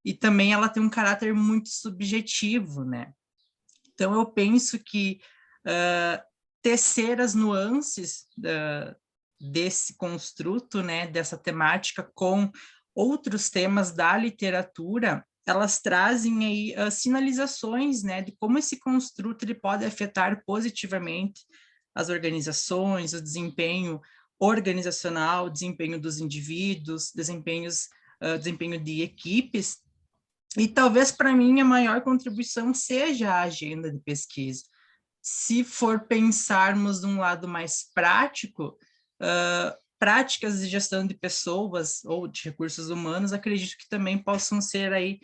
e também ela tem um caráter muito subjetivo, né? Então, eu penso que tecer as nuances desse construto, né, dessa temática com outros temas da literatura, elas trazem aí sinalizações, né, de como esse construto ele pode afetar positivamente as organizações, o desempenho organizacional, o desempenho dos indivíduos, desempenho de equipes. E talvez para mim a maior contribuição seja a agenda de pesquisa. Se for pensarmos de um lado mais prático, práticas de gestão de pessoas ou de recursos humanos, acredito que também possam ser aí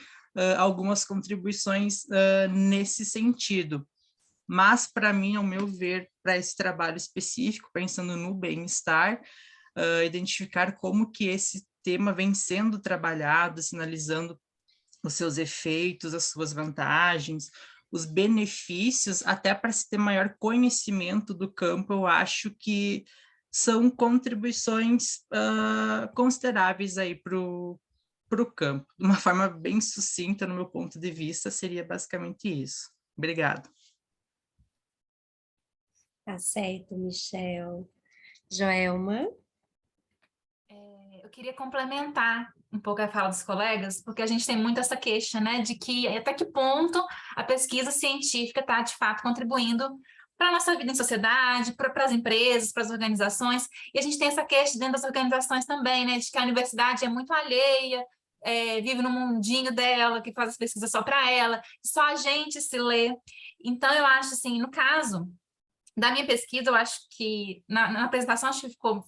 algumas contribuições nesse sentido. Mas, para mim, ao meu ver, para esse trabalho específico, pensando no bem-estar, identificar como que esse tema vem sendo trabalhado, sinalizando os seus efeitos, as suas vantagens, os benefícios, até para se ter maior conhecimento do campo, eu acho que são contribuições consideráveis aí para o campo. De uma forma bem sucinta, no meu ponto de vista, seria basicamente isso. Obrigado. Tá certo, Michel. Joelma? Eu queria complementar um pouco a fala dos colegas, porque a gente tem muito essa queixa, né, de que até que ponto a pesquisa científica está, de fato, contribuindo para a nossa vida em sociedade, para as empresas, para as organizações, e a gente tem essa queixa dentro das organizações também, né, de que a universidade é muito alheia, vive no mundinho dela, que faz as pesquisas só para ela, só a gente se lê. Então, eu acho, assim, no caso da minha pesquisa, eu acho que, na apresentação, acho que ficou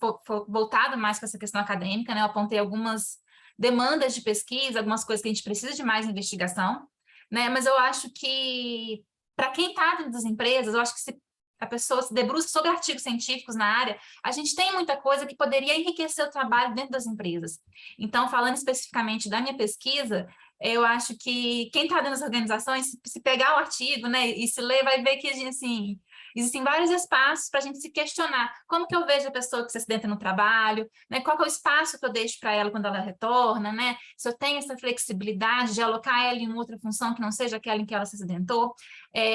voltado mais para essa questão acadêmica, né? Eu apontei algumas demandas de pesquisa, algumas coisas que a gente precisa de mais investigação, né? Mas eu acho que, para quem está dentro das empresas, eu acho que se a pessoa se debruça sobre artigos científicos na área, a gente tem muita coisa que poderia enriquecer o trabalho dentro das empresas. Então, falando especificamente da minha pesquisa, eu acho que quem está dentro das organizações, se pegar o artigo, né, e se ler, vai ver que, assim, existem vários espaços para a gente se questionar como que eu vejo a pessoa que se acidenta no trabalho, né? Qual que é o espaço que eu deixo para ela quando ela retorna, né? Se eu tenho essa flexibilidade de alocar ela em outra função que não seja aquela em que ela se acidentou.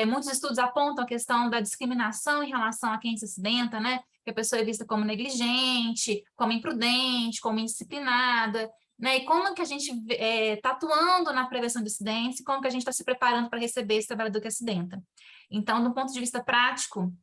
Muitos estudos apontam a questão da discriminação em relação a quem se acidenta, né? Que a pessoa é vista como negligente, como imprudente, como indisciplinada, né? E como que a gente está atuando na prevenção de acidentes e como que a gente está se preparando para receber esse trabalhador que acidenta. Então, do ponto de vista prático,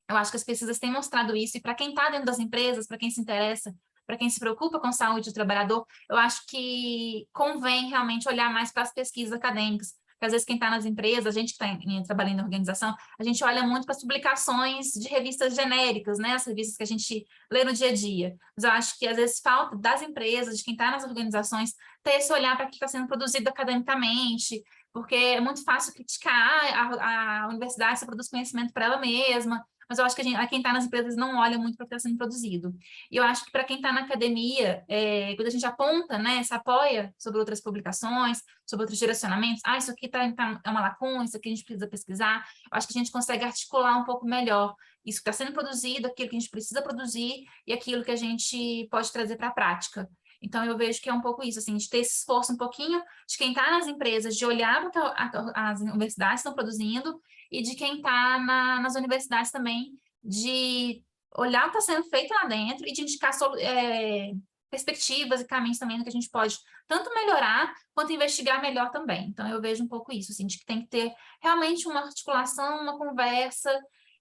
eu acho que as pesquisas têm mostrado isso, e para quem está dentro das empresas, para quem se interessa, para quem se preocupa com a saúde do trabalhador, eu acho que convém realmente olhar mais para as pesquisas acadêmicas, porque às vezes quem está nas empresas, a gente que está trabalhando em organização, a gente olha muito para as publicações de revistas genéricas, né, as revistas que a gente lê no dia a dia, mas eu acho que às vezes falta das empresas, de quem está nas organizações, ter esse olhar para o que está sendo produzido academicamente, porque é muito fácil criticar a universidade se produz conhecimento para ela mesma, mas eu acho que quem está nas empresas não olha muito para o que está sendo produzido. E eu acho que para quem está na academia, quando a gente aponta, né, se apoia sobre outras publicações, sobre outros direcionamentos, isso aqui é uma lacuna, isso aqui a gente precisa pesquisar, eu acho que a gente consegue articular um pouco melhor isso que está sendo produzido, aquilo que a gente precisa produzir e aquilo que a gente pode trazer para a prática. Então, eu vejo que é um pouco isso, assim, de ter esse esforço um pouquinho de quem está nas empresas, de olhar para o que as universidades estão produzindo, e de quem está nas universidades também, de olhar o que está sendo feito lá dentro e de indicar perspectivas e caminhos também que a gente pode tanto melhorar quanto investigar melhor também. Então, eu vejo um pouco isso, assim, de que tem que ter realmente uma articulação, uma conversa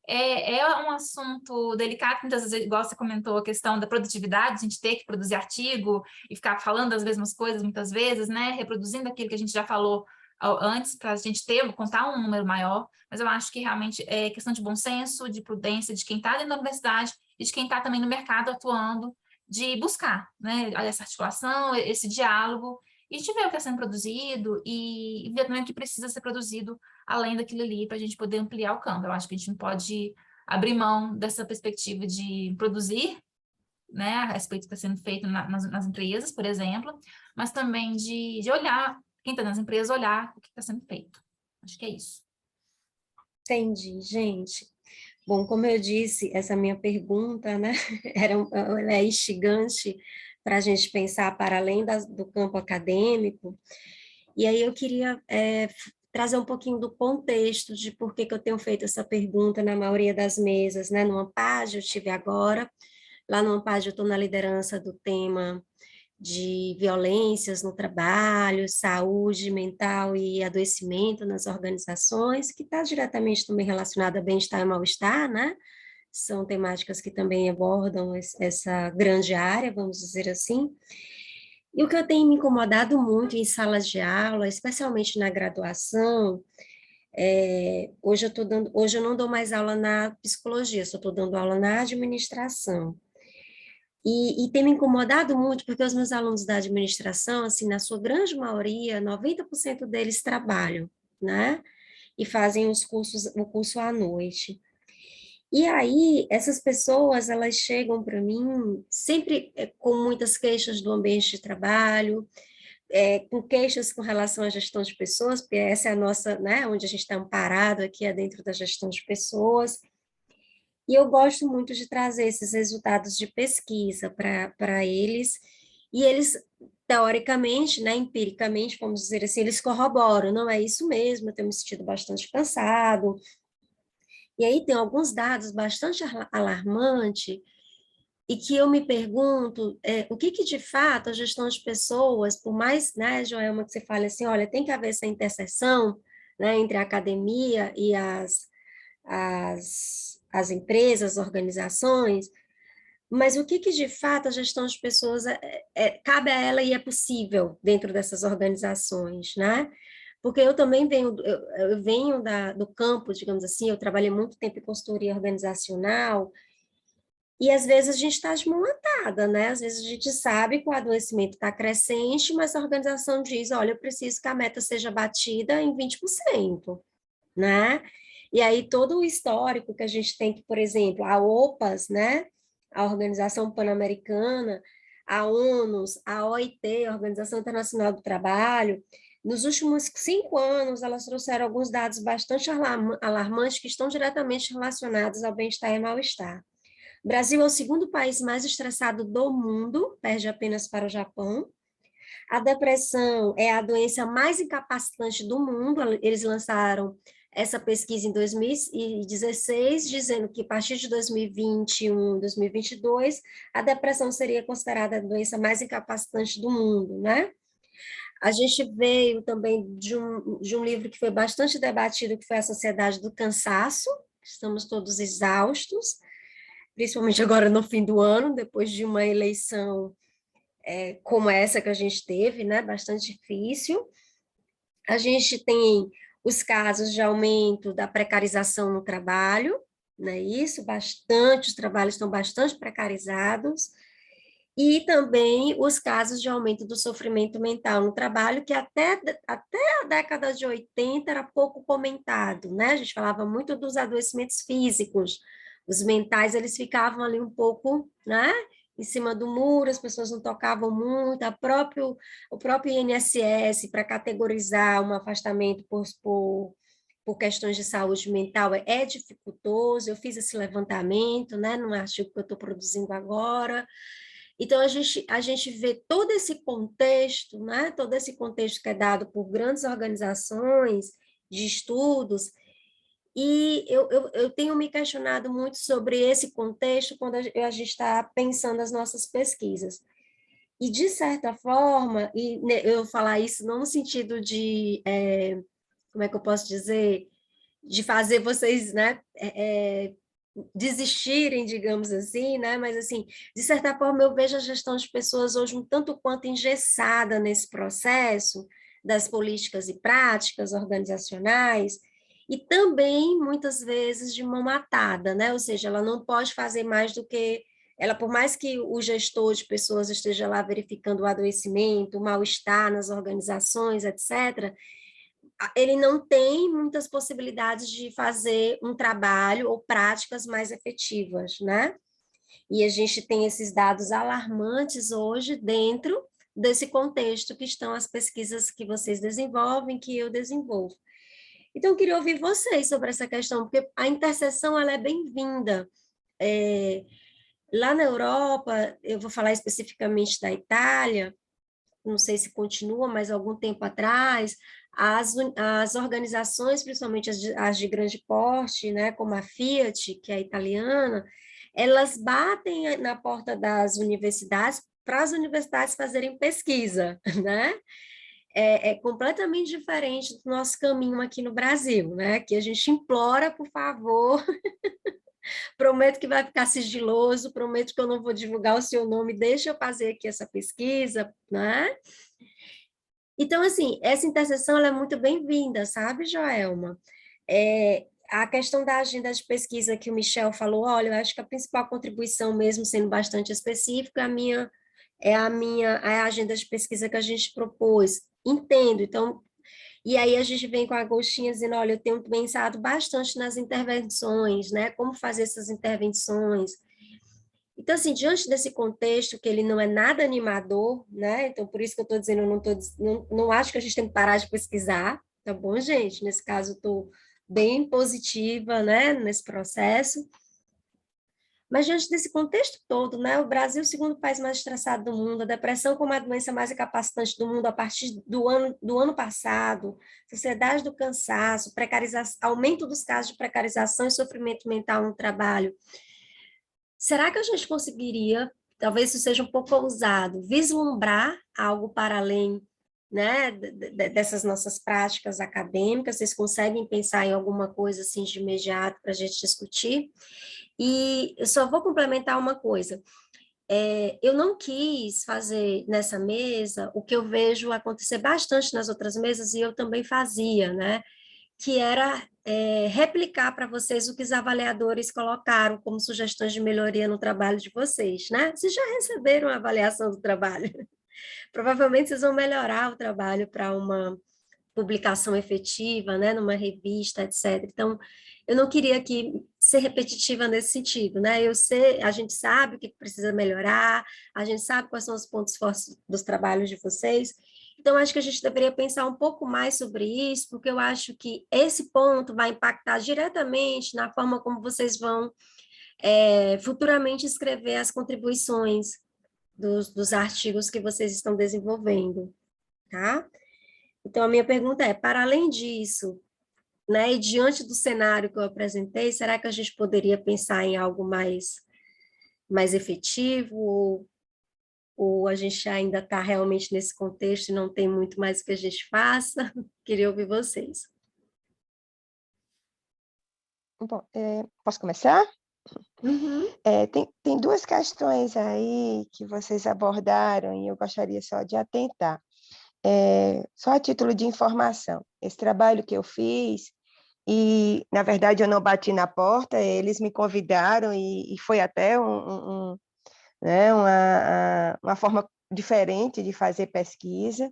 é um assunto delicado, muitas vezes, igual você comentou, a questão da produtividade, a gente ter que produzir artigo e ficar falando as mesmas coisas muitas vezes, né? Reproduzindo aquilo que a gente já falou antes, para a gente contar um número maior, mas eu acho que realmente é questão de bom senso, de prudência, de quem está dentro da universidade e de quem está também no mercado atuando, de buscar, né, essa articulação, esse diálogo, e de ver o que está sendo produzido e ver também o que precisa ser produzido além daquilo ali, para a gente poder ampliar o campo. Eu acho que a gente não pode abrir mão dessa perspectiva de produzir, né, a respeito do que está sendo feito nas empresas, por exemplo, mas também de olhar, quem está nas empresas, olhar o que está sendo feito. Acho que é isso. Entendi, gente. Bom, como eu disse, essa minha pergunta, né, ela é instigante para a gente pensar para além do campo acadêmico, e aí eu queria trazer um pouquinho do contexto de por que eu tenho feito essa pergunta na maioria das mesas, né, no Ampage eu tive agora, lá no Ampage eu estou na liderança do tema de violências no trabalho, saúde mental e adoecimento nas organizações, que está diretamente também relacionado a bem-estar e mal-estar, né? São temáticas que também abordam essa grande área, vamos dizer assim. E o que eu tenho me incomodado muito em salas de aula, especialmente na graduação, hoje eu não dou mais aula na psicologia, só estou dando aula na administração. E tem me incomodado muito, porque os meus alunos da administração, assim, na sua grande maioria, 90% deles trabalham, né? E fazem o curso à noite. E aí, essas pessoas, elas chegam para mim sempre com muitas queixas do ambiente de trabalho, com queixas com relação à gestão de pessoas, porque essa é a nossa, né, onde a gente está amparado aqui é dentro da gestão de pessoas. E eu gosto muito de trazer esses resultados de pesquisa para eles, e eles, teoricamente, né, empiricamente, vamos dizer assim, eles corroboram, não é isso mesmo, eu tenho me sentido bastante cansado. E aí tem alguns dados bastante alarmantes, e que eu me pergunto, o que de fato a gestão de pessoas, por mais, né, Joelma, que você fale assim, olha, tem que haver essa interseção, né, entre a academia e as empresas, as organizações, mas o que de fato a gestão de pessoas cabe a ela e é possível dentro dessas organizações, né? Porque eu também eu venho do campo, digamos assim, eu trabalhei muito tempo em consultoria organizacional, e às vezes a gente está de mão atada, né? Às vezes a gente sabe que o adoecimento está crescente, mas a organização diz, olha, eu preciso que a meta seja batida em 20%, né? E aí todo o histórico que a gente tem, que, por exemplo, a OPAS, né? A Organização Pan-Americana, a ONU, a OIT, a Organização Internacional do Trabalho, nos últimos 5 anos, elas trouxeram alguns dados bastante alarmantes que estão diretamente relacionados ao bem-estar e mal-estar. O Brasil é o segundo país mais estressado do mundo, perde apenas para o Japão. A depressão é a doença mais incapacitante do mundo, eles lançaram essa pesquisa em 2016, dizendo que a partir de 2021, 2022, a depressão seria considerada a doença mais incapacitante do mundo, né? A gente veio também de um livro que foi bastante debatido, que foi A Sociedade do Cansaço, estamos todos exaustos, principalmente agora no fim do ano, depois de uma eleição como essa que a gente teve, né, bastante difícil. A gente tem os casos de aumento da precarização no trabalho, né, isso, bastante, os trabalhos estão bastante precarizados, e também os casos de aumento do sofrimento mental no trabalho, que até a década de 80 era pouco comentado, né, a gente falava muito dos adoecimentos físicos, os mentais, eles ficavam ali um pouco, né, em cima do muro, as pessoas não tocavam muito, o próprio INSS, para categorizar um afastamento por questões de saúde mental, é dificultoso, eu fiz esse levantamento, né, num artigo que eu estou produzindo agora. Então, a gente vê todo esse contexto, né, todo esse contexto que é dado por grandes organizações de estudos, e eu tenho me questionado muito sobre esse contexto quando a gente está pensando as nossas pesquisas. E, de certa forma, eu falar isso não no sentido de, como é que eu posso dizer, de fazer vocês, né, desistirem, digamos assim, né? Mas assim, de certa forma eu vejo a gestão de pessoas hoje um tanto quanto engessada nesse processo das políticas e práticas organizacionais e também muitas vezes de mão atada, né? Ou seja, ela não pode fazer mais do que ela, por mais que o gestor de pessoas esteja lá verificando o adoecimento, o mal-estar nas organizações, etc., ele não tem muitas possibilidades de fazer um trabalho ou práticas mais efetivas, né? E a gente tem esses dados alarmantes hoje dentro desse contexto que estão as pesquisas que vocês desenvolvem, que eu desenvolvo. Então, eu queria ouvir vocês sobre essa questão, porque a interseção ela é bem-vinda. Lá na Europa, eu vou falar especificamente da Itália, não sei se continua, mas algum tempo atrás, as organizações, principalmente as de grande porte, né, como a Fiat, que é italiana, elas batem na porta das universidades para as universidades fazerem pesquisa, né? É completamente diferente do nosso caminho aqui no Brasil, né? Que a gente implora, por favor, prometo que vai ficar sigiloso, prometo que eu não vou divulgar o seu nome, deixa eu fazer aqui essa pesquisa, né? Então, assim, essa interseção ela é muito bem-vinda, sabe, Joelma? A questão da agenda de pesquisa que o Michel falou, olha, eu acho que a principal contribuição, mesmo sendo bastante específica, é a agenda de pesquisa que a gente propôs. Entendo, então, e aí a gente vem com a Agostinha dizendo, olha, eu tenho pensado bastante nas intervenções, né? Como fazer essas intervenções. Então, assim, diante desse contexto, que ele não é nada animador, né? Então, por isso que eu estou dizendo, eu não acho que a gente tem que parar de pesquisar, tá bom, gente? Nesse caso, eu estou bem positiva, né, nesse processo. Mas diante desse contexto todo, né, o Brasil, o segundo país mais estressado do mundo, a depressão como a doença mais incapacitante do mundo a partir do ano passado, sociedade do cansaço, aumento dos casos de precarização e sofrimento mental no trabalho. Será que a gente conseguiria, talvez isso seja um pouco ousado, vislumbrar algo para além, né, dessas nossas práticas acadêmicas? Vocês conseguem pensar em alguma coisa assim de imediato para a gente discutir? E eu só vou complementar uma coisa. Eu não quis fazer nessa mesa o que eu vejo acontecer bastante nas outras mesas, e eu também fazia, né? Que era replicar para vocês o que os avaliadores colocaram como sugestões de melhoria no trabalho de vocês, né? Vocês já receberam a avaliação do trabalho. Provavelmente vocês vão melhorar o trabalho para uma publicação efetiva, né, numa revista, etc. Então, eu não queria aqui ser repetitiva nesse sentido, né? A gente sabe o que precisa melhorar, a gente sabe quais são os pontos fortes dos trabalhos de vocês. Então, acho que a gente deveria pensar um pouco mais sobre isso, porque eu acho que esse ponto vai impactar diretamente na forma como vocês vão futuramente escrever as contribuições dos artigos que vocês estão desenvolvendo, tá? Então, a minha pergunta é, para além disso, né, e diante do cenário que eu apresentei, será que a gente poderia pensar em algo mais efetivo, ou a gente ainda está realmente nesse contexto e não tem muito mais o que a gente faça? Queria ouvir vocês. Bom, posso começar? Uhum. Tem duas questões aí que vocês abordaram e eu gostaria só de atentar. Só a título de informação, esse trabalho que eu fiz, e na verdade eu não bati na porta, eles me convidaram e foi até né, uma forma diferente de fazer pesquisa,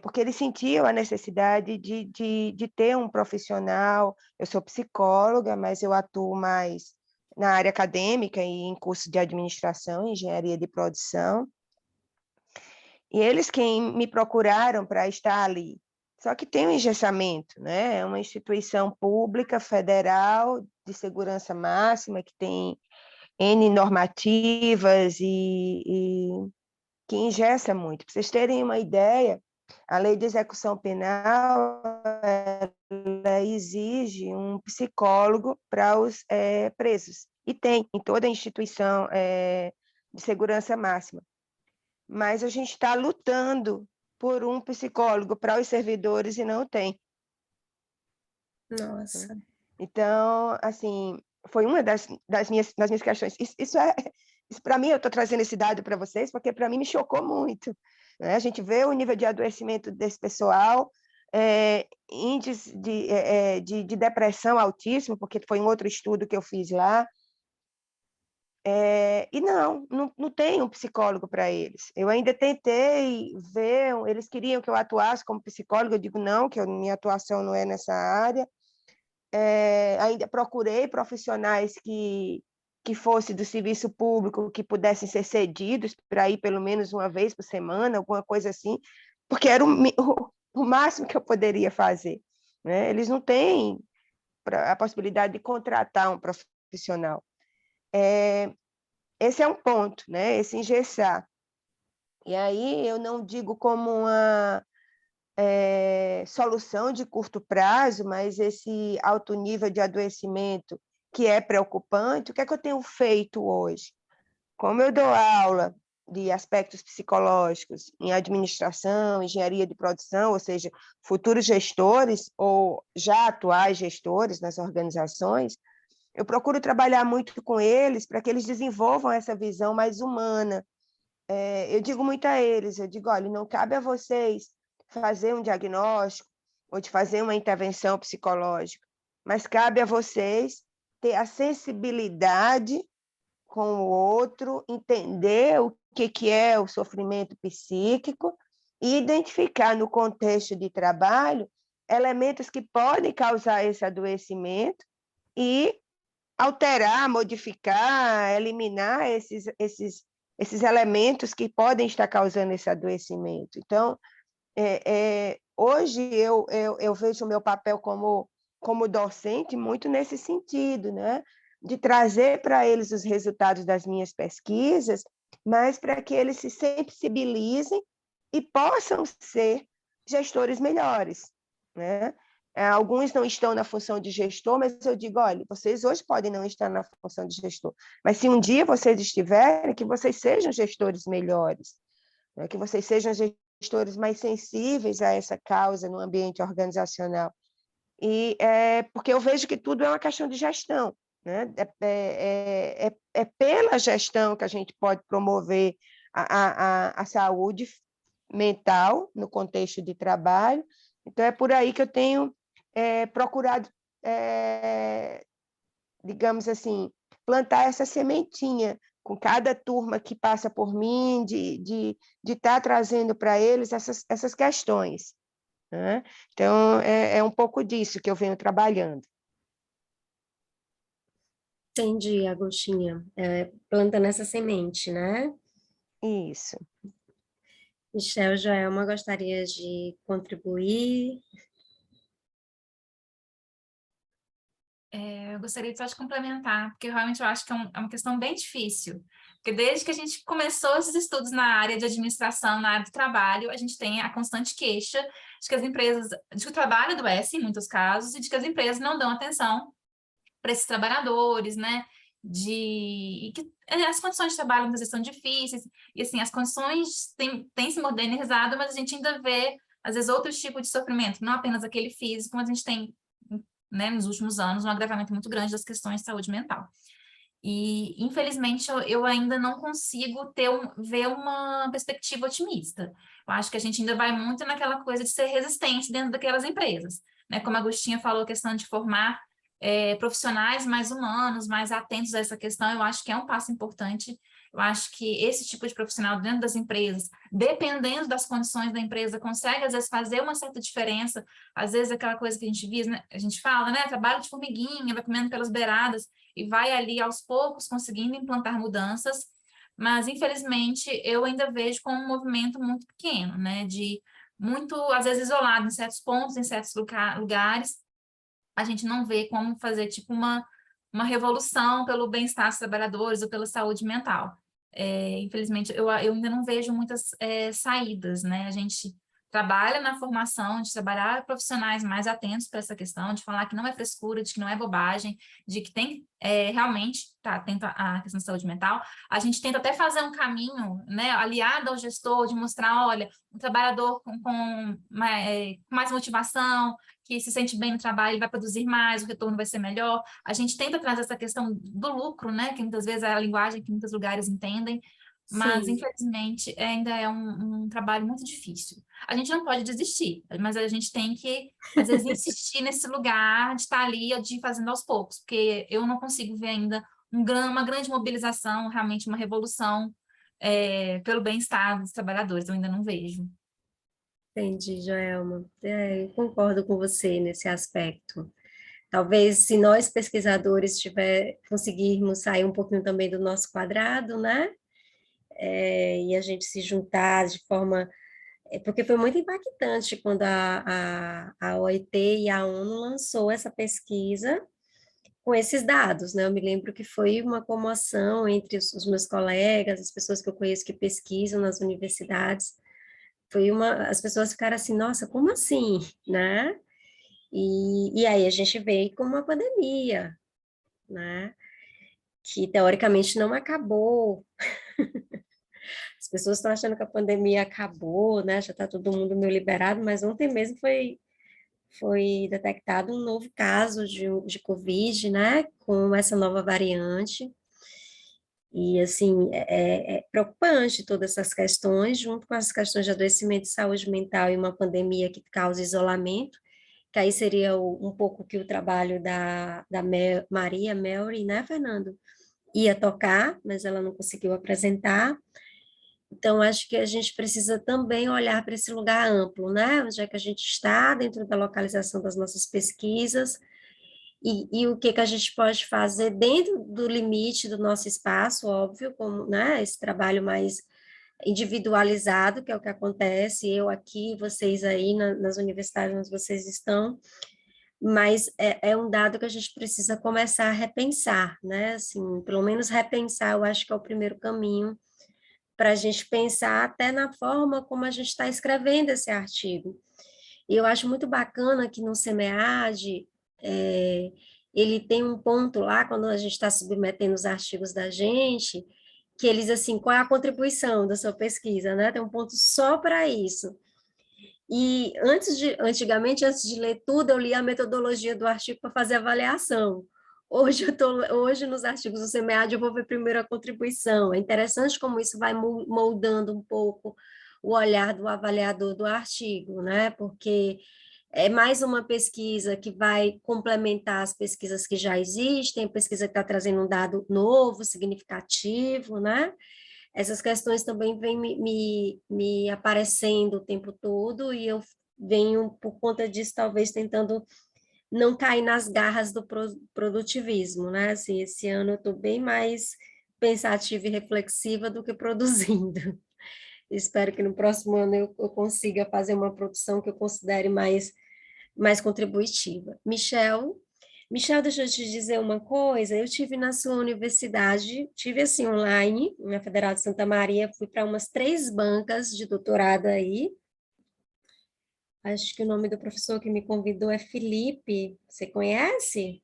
porque eles sentiam a necessidade de ter um profissional. Eu sou psicóloga, mas eu atuo mais na área acadêmica e em curso de administração, engenharia de produção, e eles quem me procuraram para estar ali. Só que tem um engessamento, né? É uma instituição pública, federal, de segurança máxima, que tem N normativas e que engessa muito. Para vocês terem uma ideia, a lei de execução penal ela exige um psicólogo para os presos, e tem em toda a instituição de segurança máxima. Mas a gente está lutando por um psicólogo para os servidores e não tem. Nossa. Então, assim, foi uma das minhas questões. Isso para mim, eu estou trazendo esse dado para vocês, porque para mim me chocou muito, né? A gente vê o nível de adoecimento desse pessoal, índice de depressão altíssimo, porque foi um outro estudo que eu fiz lá, e não tem um psicólogo para eles. Eu ainda tentei ver, eles queriam que eu atuasse como psicóloga, eu digo não, que minha atuação não é nessa área. Ainda procurei profissionais que fossem do serviço público, que pudessem ser cedidos para ir pelo menos uma vez por semana, alguma coisa assim, porque era o máximo que eu poderia fazer, né? Eles não têm a possibilidade de contratar um profissional. Esse é um ponto, né? Esse engessar. E aí eu não digo como uma solução de curto prazo, mas esse alto nível de adoecimento que é preocupante, o que é que eu tenho feito hoje? Como eu dou aula de aspectos psicológicos em administração, engenharia de produção, ou seja, futuros gestores ou já atuais gestores nas organizações, eu procuro trabalhar muito com eles para que eles desenvolvam essa visão mais humana. Eu digo muito a eles, eu digo, olha, não cabe a vocês fazer um diagnóstico ou de fazer uma intervenção psicológica, mas cabe a vocês ter a sensibilidade com o outro, entender o que é o sofrimento psíquico e identificar no contexto de trabalho elementos que podem causar esse adoecimento e alterar, modificar, eliminar esses elementos que podem estar causando esse adoecimento. Então, hoje eu vejo o meu papel como docente muito nesse sentido, né? De trazer para eles os resultados das minhas pesquisas, mas para que eles se sensibilizem e possam ser gestores melhores, né? Alguns não estão na função de gestor, mas eu digo, olha, vocês hoje podem não estar na função de gestor, mas se um dia vocês estiverem, que vocês sejam gestores melhores, né? Que vocês sejam gestores mais sensíveis a essa causa no ambiente organizacional. E porque eu vejo que tudo é uma questão de gestão, né? É pela gestão que a gente pode promover a saúde mental no contexto de trabalho. Então, é por aí que eu tenho procurado, digamos assim, plantar essa sementinha com cada turma que passa por mim, de estar trazendo para eles essas questões, né? Então, é um pouco disso que eu venho trabalhando. Entendi, Agostinha. Plantando essa semente, né? Isso. Michel, Joelma, gostaria de contribuir? Eu gostaria só de complementar, porque realmente eu acho que é uma questão bem difícil. Porque desde que a gente começou esses estudos na área de administração, na área do trabalho, a gente tem a constante queixa de que as empresas, de que o trabalho adoece em muitos casos, e de que as empresas não dão atenção para esses trabalhadores, né? E que as condições de trabalho muitas vezes são difíceis, e assim, as condições têm se modernizado, mas a gente ainda vê, às vezes, outros tipos de sofrimento, não apenas aquele físico, mas a gente tem, né, nos últimos anos, um agravamento muito grande das questões de saúde mental. E, infelizmente, eu ainda não consigo ver uma perspectiva otimista. Eu acho que a gente ainda vai muito naquela coisa de ser resistente dentro daquelas empresas, né? Como a Agostinha falou, a questão de formar profissionais mais humanos, mais atentos a essa questão, eu acho que é um passo importante. Eu acho que esse tipo de profissional dentro das empresas, dependendo das condições da empresa, consegue, às vezes, fazer uma certa diferença. Às vezes, aquela coisa que a gente vê, né? A gente fala, né? Trabalho de formiguinha, vai comendo pelas beiradas, e vai ali, aos poucos, conseguindo implantar mudanças. Mas, infelizmente, eu ainda vejo como um movimento muito pequeno, né? De muito, às vezes, isolado em certos pontos, em certos lugares. A gente não vê como fazer, tipo, uma revolução pelo bem-estar dos trabalhadores ou pela saúde mental. Infelizmente, eu ainda não vejo muitas saídas, né? A gente trabalha na formação, de trabalhar profissionais mais atentos para essa questão, de falar que não é frescura, de que não é bobagem, de que tem realmente estar atento à questão da saúde mental. A gente tenta até fazer um caminho, né, aliado ao gestor, de mostrar, olha, um trabalhor com mais motivação, que se sente bem no trabalho, ele vai produzir mais, o retorno vai ser melhor. A gente tenta trazer essa questão do lucro, né? Que muitas vezes é a linguagem que muitos lugares entendem, mas Sim, infelizmente ainda é um trabalho muito difícil. A gente não pode desistir, mas a gente tem que, às vezes, insistir nesse lugar de estar ali, de ir fazendo aos poucos, porque eu não consigo ver ainda uma grande mobilização, realmente uma revolução pelo bem-estar dos trabalhadores, eu ainda não vejo. entendi, Joelma. Eu concordo com você nesse aspecto. Talvez se nós pesquisadores conseguirmos sair um pouquinho também do nosso quadrado, né? E a gente se juntar de forma. Porque foi muito impactante quando a OIT e a ONU lançou essa pesquisa com esses dados, né? Eu me lembro que foi uma comoção entre os meus colegas, as pessoas que eu conheço que pesquisam nas universidades. As pessoas ficaram assim, nossa, como assim, né? E aí a gente veio com uma pandemia, né? Que teoricamente não acabou. As pessoas estão achando que a pandemia acabou, né? Já está todo mundo meio liberado, mas ontem mesmo foi detectado um novo caso de Covid, né? Com essa nova variante. E, assim, é preocupante todas essas questões, junto com as questões de adoecimento de saúde mental e uma pandemia que causa isolamento, que aí seria um pouco que o trabalho da Maria Melry, né, Fernando? Ia tocar, mas ela não conseguiu apresentar. Então, acho que a gente precisa também olhar para esse lugar amplo, né? Onde é que a gente está dentro da localização das nossas pesquisas e o que que a gente pode fazer dentro do limite do nosso espaço, óbvio, como, né, esse trabalho mais individualizado, que é o que acontece, eu aqui, vocês aí nas universidades onde vocês estão, mas é um dado que a gente precisa começar a repensar, né? Assim, pelo menos repensar, eu acho que é o primeiro caminho para a gente pensar até na forma como a gente está escrevendo esse artigo. E eu acho muito bacana que no SEMEAD, ele tem um ponto lá, quando a gente está submetendo os artigos da gente, que eles, assim, qual é a contribuição da sua pesquisa, né? Tem um ponto só para isso. E antigamente, antes de ler tudo, eu lia a metodologia do artigo para fazer avaliação. Hoje, nos artigos do SEMEAD, eu vou ver primeiro a contribuição. É interessante como isso vai moldando um pouco o olhar do avaliador do artigo, né? Porque é mais uma pesquisa que vai complementar as pesquisas que já existem, pesquisa que está trazendo um dado novo, significativo, né? Essas questões também vêm me aparecendo o tempo todo e eu venho, por conta disso, talvez tentando não cair nas garras do produtivismo, né? Assim, esse ano eu estou bem mais pensativa e reflexiva do que produzindo. Espero que no próximo ano eu consiga fazer uma produção que eu considere mais contributiva. Michel, deixa eu te dizer uma coisa, eu tive na sua universidade, tive assim online, na Federal de Santa Maria, fui para umas 3 bancas de doutorado aí, acho que o nome do professor que me convidou é Felipe, você conhece?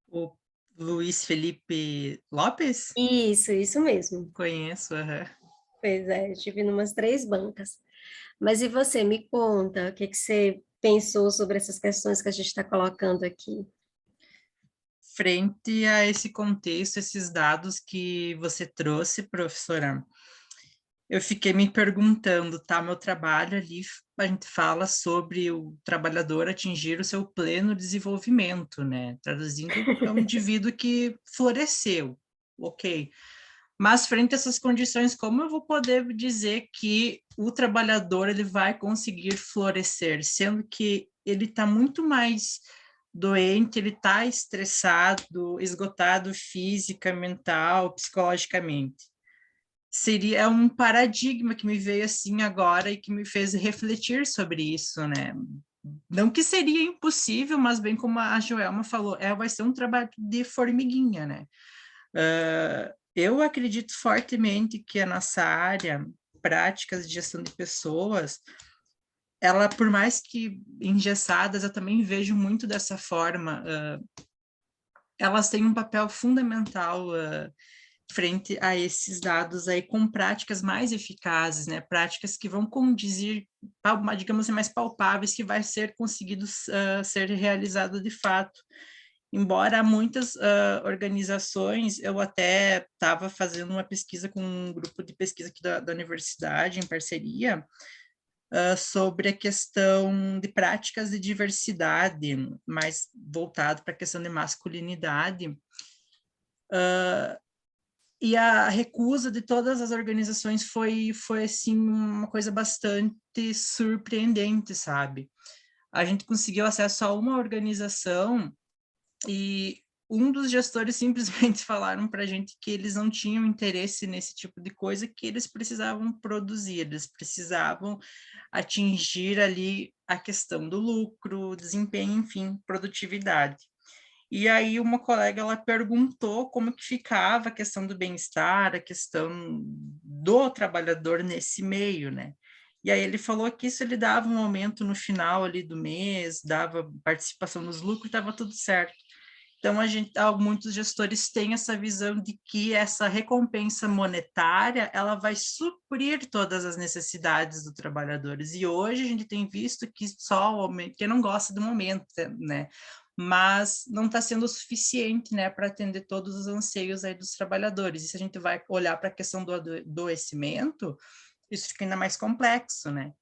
O Luiz Felipe Lopes? Isso mesmo. Conheço, aham. Pois é, eu estive em umas 3 bancas. Mas e você, me conta, o que que você pensou sobre essas questões que a gente está colocando aqui? Frente a esse contexto, esses dados que você trouxe, professora, eu fiquei me perguntando, tá? Meu trabalho ali, a gente fala sobre o trabalhador atingir o seu pleno desenvolvimento, né? Traduzindo, é um indivíduo que floresceu, ok. Mas frente a essas condições, como eu vou poder dizer que o trabalhador ele vai conseguir florescer, sendo que ele está muito mais doente, ele está estressado, esgotado física, mental, psicologicamente? Seria um paradigma que me veio assim agora e que me fez refletir sobre isso, né? Não que seria impossível, mas bem como a Joelma falou, vai ser um trabalho de formiguinha, né? Eu acredito fortemente que a nossa área, práticas de gestão de pessoas, ela, por mais que engessadas, eu também vejo muito dessa forma, elas têm um papel fundamental frente a esses dados aí com práticas mais eficazes, né? Práticas que vão condizir, digamos assim, mais palpáveis, que vai ser conseguido ser realizado de fato. Embora muitas organizações, eu até estava fazendo uma pesquisa com um grupo de pesquisa aqui da universidade, em parceria, sobre a questão de práticas de diversidade, mais voltado para a questão de masculinidade, e a recusa de todas as organizações foi assim, uma coisa bastante surpreendente, sabe? A gente conseguiu acesso a uma organização e um dos gestores simplesmente falaram para a gente que eles não tinham interesse nesse tipo de coisa, que eles precisavam produzir, eles precisavam atingir ali a questão do lucro, desempenho, enfim, produtividade. E aí uma colega, ela perguntou como que ficava a questão do bem-estar, a questão do trabalhador nesse meio, né? E aí ele falou que isso ele dava um aumento no final ali do mês, dava participação nos lucros, estava tudo certo. Então, muitos gestores têm essa visão de que essa recompensa monetária, ela vai suprir todas as necessidades dos trabalhadores. E hoje a gente tem visto que só o aumento, quem não gosta do momento, né? Mas não está sendo o suficiente, né, para atender todos os anseios aí dos trabalhadores. E se a gente vai olhar para a questão do adoecimento, isso fica ainda mais complexo, né?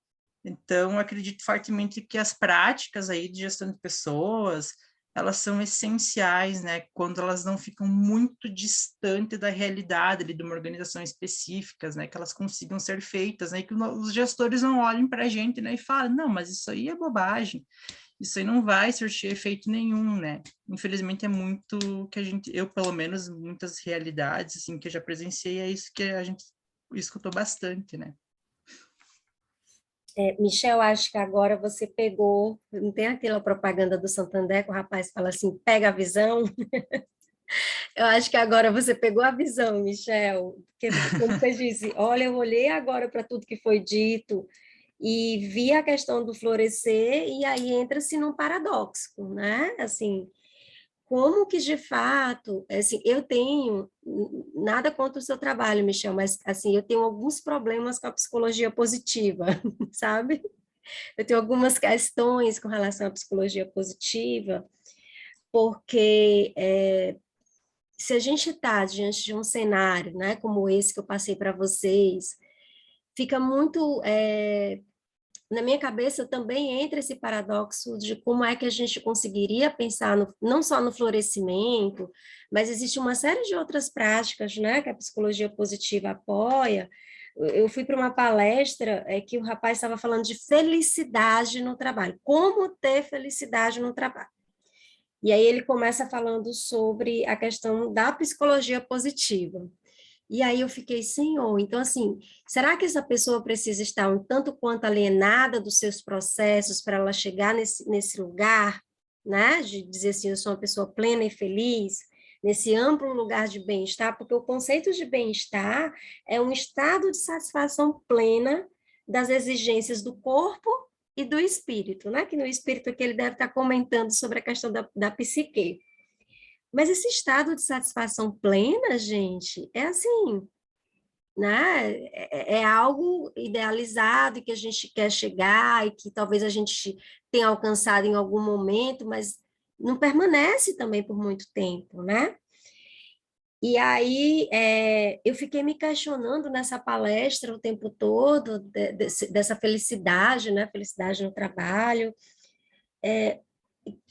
Então, eu acredito fortemente que as práticas aí de gestão de pessoas, elas são essenciais, né, quando elas não ficam muito distante da realidade ali, de uma organização específica, né, que elas consigam ser feitas, né, e que os gestores não olhem para a gente, né, e falem, não, mas isso aí é bobagem, isso aí não vai surtir efeito nenhum, né. Infelizmente é muito que eu pelo menos, muitas realidades, assim, que eu já presenciei, é isso que a gente escutou bastante, né. Michel, acho que agora você pegou, não tem aquela propaganda do Santander que o rapaz fala assim, pega a visão? Eu acho que agora você pegou a visão, Michel, porque, como você disse, olha, eu olhei agora para tudo que foi dito e vi a questão do florescer e aí entra-se num paradoxo, né? Assim, como que de fato, assim, eu tenho nada contra o seu trabalho, Michel, mas assim, eu tenho alguns problemas com a psicologia positiva, sabe? Eu tenho algumas questões com relação à psicologia positiva, porque se a gente está diante de um cenário, né, como esse que eu passei para vocês, fica muito na minha cabeça também entra esse paradoxo de como é que a gente conseguiria pensar não só no florescimento, mas existe uma série de outras práticas, né, que a psicologia positiva apoia. Eu fui para uma palestra que o rapaz estava falando de felicidade no trabalho, como ter felicidade no trabalho. E aí ele começa falando sobre a questão da psicologia positiva. E aí eu fiquei, senhor, então assim, será que essa pessoa precisa estar um tanto quanto alienada dos seus processos para ela chegar nesse lugar, né, de dizer assim, eu sou uma pessoa plena e feliz, nesse amplo lugar de bem-estar, porque o conceito de bem-estar é um estado de satisfação plena das exigências do corpo e do espírito, né, que no espírito aqui ele deve estar comentando sobre a questão da psique. Mas esse estado de satisfação plena, gente, é assim, né? É algo idealizado e que a gente quer chegar e que talvez a gente tenha alcançado em algum momento, mas não permanece também por muito tempo, né? E aí eu fiquei me questionando nessa palestra o tempo todo dessa felicidade, né? Felicidade no trabalho.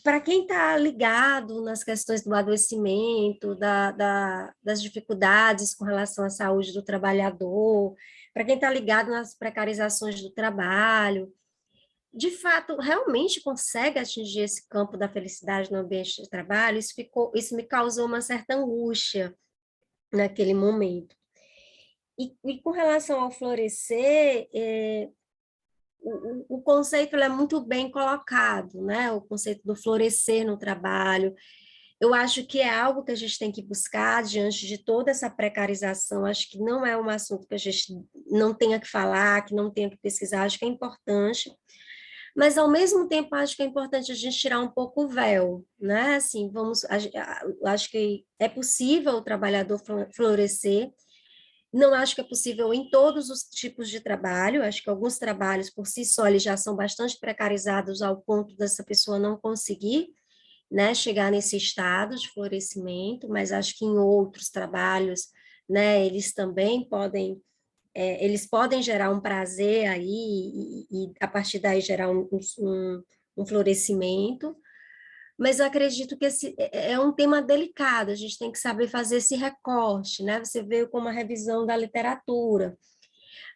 Para quem está ligado nas questões do adoecimento, das dificuldades com relação à saúde do trabalhador, para quem está ligado nas precarizações do trabalho, de fato, realmente consegue atingir esse campo da felicidade no ambiente de trabalho? Isso me causou uma certa angústia naquele momento. E com relação ao florescer, o conceito é muito bem colocado, né? O conceito do florescer no trabalho. Eu acho que é algo que a gente tem que buscar diante de toda essa precarização. Acho que não é um assunto que a gente não tenha que falar, que não tenha que pesquisar. Acho que é importante, Mas, ao mesmo tempo, acho que é importante a gente tirar um pouco o véu, né? Assim, acho que é possível o trabalhador florescer. Não acho que é possível em todos os tipos de trabalho. Acho que alguns trabalhos, por si só, eles já são bastante precarizados ao ponto dessa pessoa não conseguir, né, chegar nesse estado de florescimento, mas acho que em outros trabalhos, né, eles podem gerar um prazer aí e a partir daí gerar um florescimento, mas eu acredito que esse é um tema delicado, a gente tem que saber fazer esse recorte, né? Você veio com uma revisão da literatura,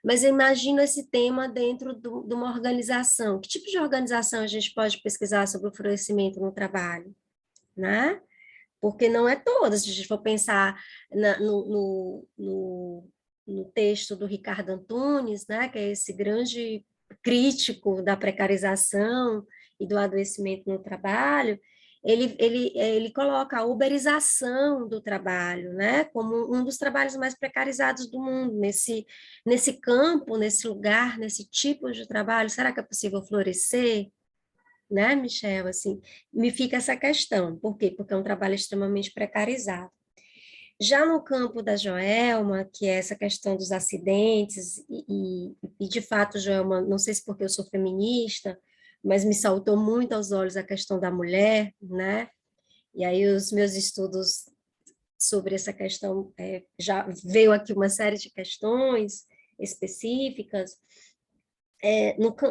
mas eu imagino esse tema dentro de uma organização. Que tipo de organização a gente pode pesquisar sobre o florescimento no trabalho, né? Porque não é todas, se a gente for pensar no texto do Ricardo Antunes, né, que é esse grande crítico da precarização e do adoecimento no trabalho, ele coloca a uberização do trabalho, né, como um dos trabalhos mais precarizados do mundo, nesse campo, nesse lugar, nesse tipo de trabalho, será que é possível florescer? Né, Michel, assim, me fica essa questão. Por quê? Porque é um trabalho extremamente precarizado. Já no campo da Joelma, que é essa questão dos acidentes, e de fato, Joelma, não sei se porque eu sou feminista, mas me saltou muito aos olhos a questão da mulher, né? E aí os meus estudos sobre essa questão, já veio aqui uma série de questões específicas,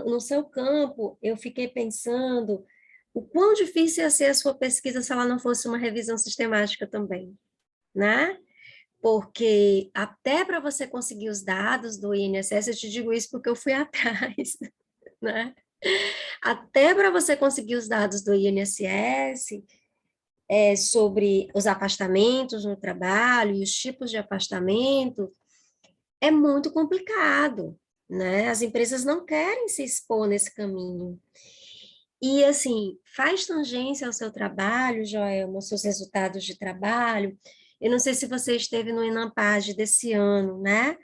no seu campo, eu fiquei pensando o quão difícil ia ser a sua pesquisa se ela não fosse uma revisão sistemática também, né? Porque até para você conseguir os dados do INSS, eu te digo isso porque eu fui atrás, né? Até para você conseguir os dados do INSS, sobre os afastamentos no trabalho e os tipos de afastamento, é muito complicado, né? As empresas não querem se expor nesse caminho. E, assim, faz tangência ao seu trabalho, Joelma, aos seus resultados de trabalho. Eu não sei se você esteve no Enampage desse ano, né?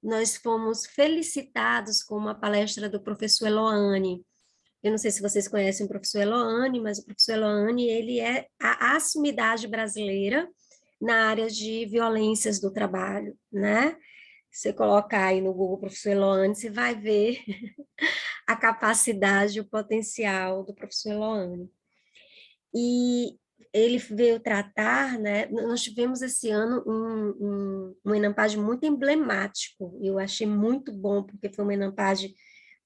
Nós fomos felicitados com uma palestra do professor Eloane. Eu não sei se vocês conhecem o professor Eloane, mas o professor Eloane, ele é a sumidade brasileira na área de violências do trabalho, né? Você colocar aí no Google professor Eloane, você vai ver a capacidade, o potencial do professor Eloane. E ele veio tratar, né? Nós tivemos esse ano um Enampage muito emblemático, eu achei muito bom, porque foi um Enampage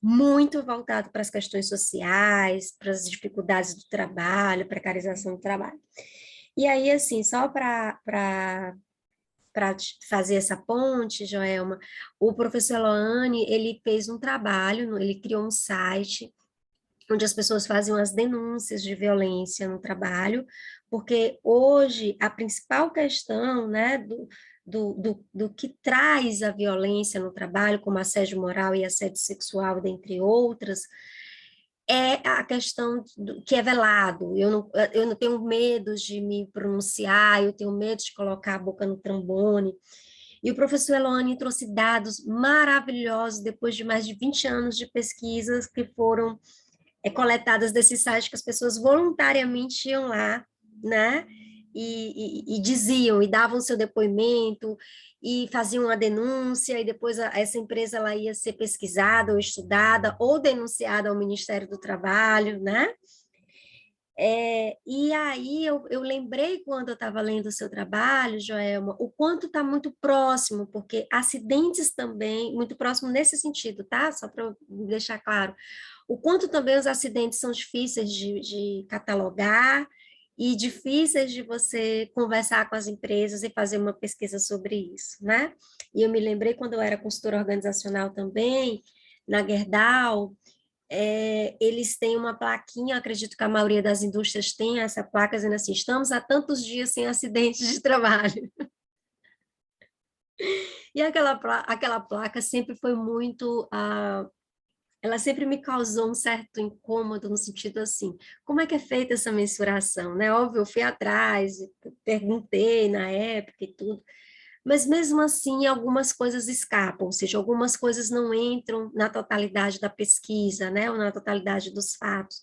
muito voltado para as questões sociais, para as dificuldades do trabalho, precarização do trabalho. E aí, assim, só para fazer essa ponte, Joelma, o professor Eloane, ele fez um trabalho, ele criou um site onde as pessoas faziam as denúncias de violência no trabalho, porque hoje a principal questão, né, do que traz a violência no trabalho, como assédio moral e assédio sexual, dentre outras, é a questão que é velado. Eu não tenho medo de me pronunciar, eu tenho medo de colocar a boca no trombone. E o professor Eloane trouxe dados maravilhosos depois de mais de 20 anos de pesquisas que foram coletadas desse site, que as pessoas voluntariamente iam lá, né? E diziam, e davam seu depoimento, e faziam uma denúncia, e depois essa empresa ela ia ser pesquisada, ou estudada, ou denunciada ao Ministério do Trabalho, né? E aí eu lembrei, quando eu estava lendo o seu trabalho, Joelma, o quanto está muito próximo, porque acidentes também, muito próximo nesse sentido, tá? Só para deixar claro, o quanto também os acidentes são difíceis de catalogar e difíceis de você conversar com as empresas e fazer uma pesquisa sobre isso, né? E eu me lembrei, quando eu era consultora organizacional também, na Gerdau, eles têm uma plaquinha, acredito que a maioria das indústrias tem essa placa dizendo assim, estamos há tantos dias sem acidentes de trabalho. E aquela placa sempre foi muito, ela sempre me causou um certo incômodo no sentido assim, como é que é feita essa mensuração, né? Óbvio, eu fui atrás, perguntei na época e tudo, mas mesmo assim algumas coisas escapam, ou seja, algumas coisas não entram na totalidade da pesquisa, né, ou na totalidade dos fatos.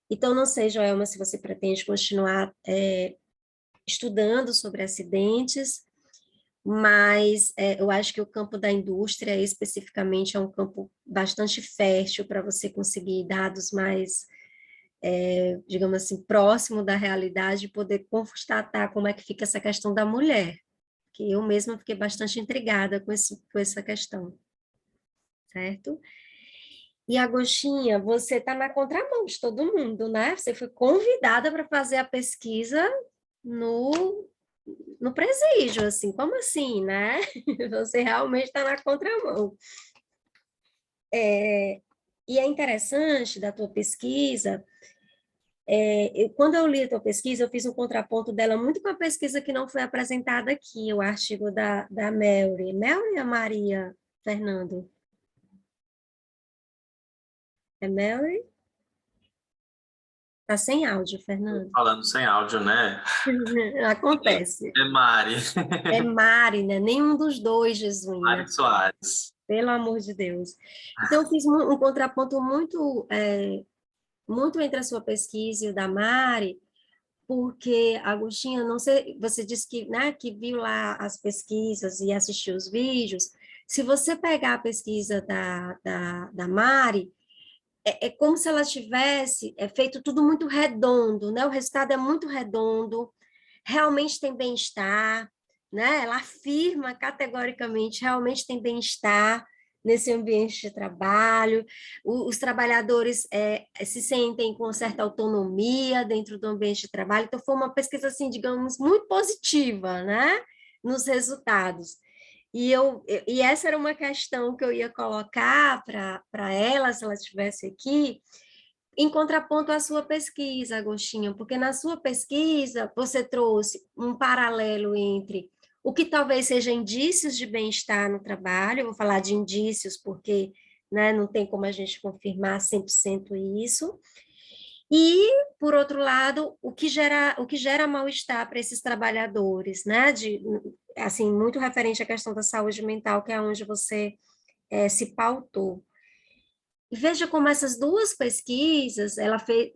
Então, não sei, Joelma, se você pretende continuar estudando sobre acidentes, mas eu acho que o campo da indústria, especificamente, é um campo bastante fértil para você conseguir dados mais, digamos assim, próximo da realidade e poder constatar como é que fica essa questão da mulher, que eu mesma fiquei bastante intrigada com essa questão, certo? E, Agostinha, você está na contramão de todo mundo, né? Você foi convidada para fazer a pesquisa no, no presídio, assim, como assim, né? Você realmente está na contramão. E é interessante da tua pesquisa, quando eu li a tua pesquisa, eu fiz um contraponto dela muito com a pesquisa que não foi apresentada aqui, o artigo da Mary. Mary ou Maria, Fernando? É Mary? Tá sem áudio, Fernando. Falando sem áudio, né? Acontece. É Mari. É Mari, né? Nenhum dos dois, Mari Jesuína. Soares. Pelo amor de Deus. Então, eu fiz um contraponto muito entre a sua pesquisa e o da Mari, porque, Agostinho, não sei, você disse que, né, que viu lá as pesquisas e assistiu os vídeos. Se você pegar a pesquisa da Mari, é como se ela tivesse feito tudo muito redondo, né? O resultado é muito redondo, realmente tem bem-estar, né? Ela afirma categoricamente, realmente tem bem-estar nesse ambiente de trabalho, os trabalhadores se sentem com certa autonomia dentro do ambiente de trabalho, então foi uma pesquisa, assim, digamos, muito positiva, né? Nos resultados. E essa era uma questão que eu ia colocar para ela, se ela estivesse aqui, em contraponto à sua pesquisa, Agostinho, porque na sua pesquisa você trouxe um paralelo entre o que talvez seja indícios de bem-estar no trabalho, eu vou falar de indícios porque, né, não tem como a gente confirmar 100% isso, e, por outro lado, o que gera mal-estar para esses trabalhadores, né, assim, muito referente à questão da saúde mental, que é onde você se pautou. E veja como essas duas pesquisas, ela fez,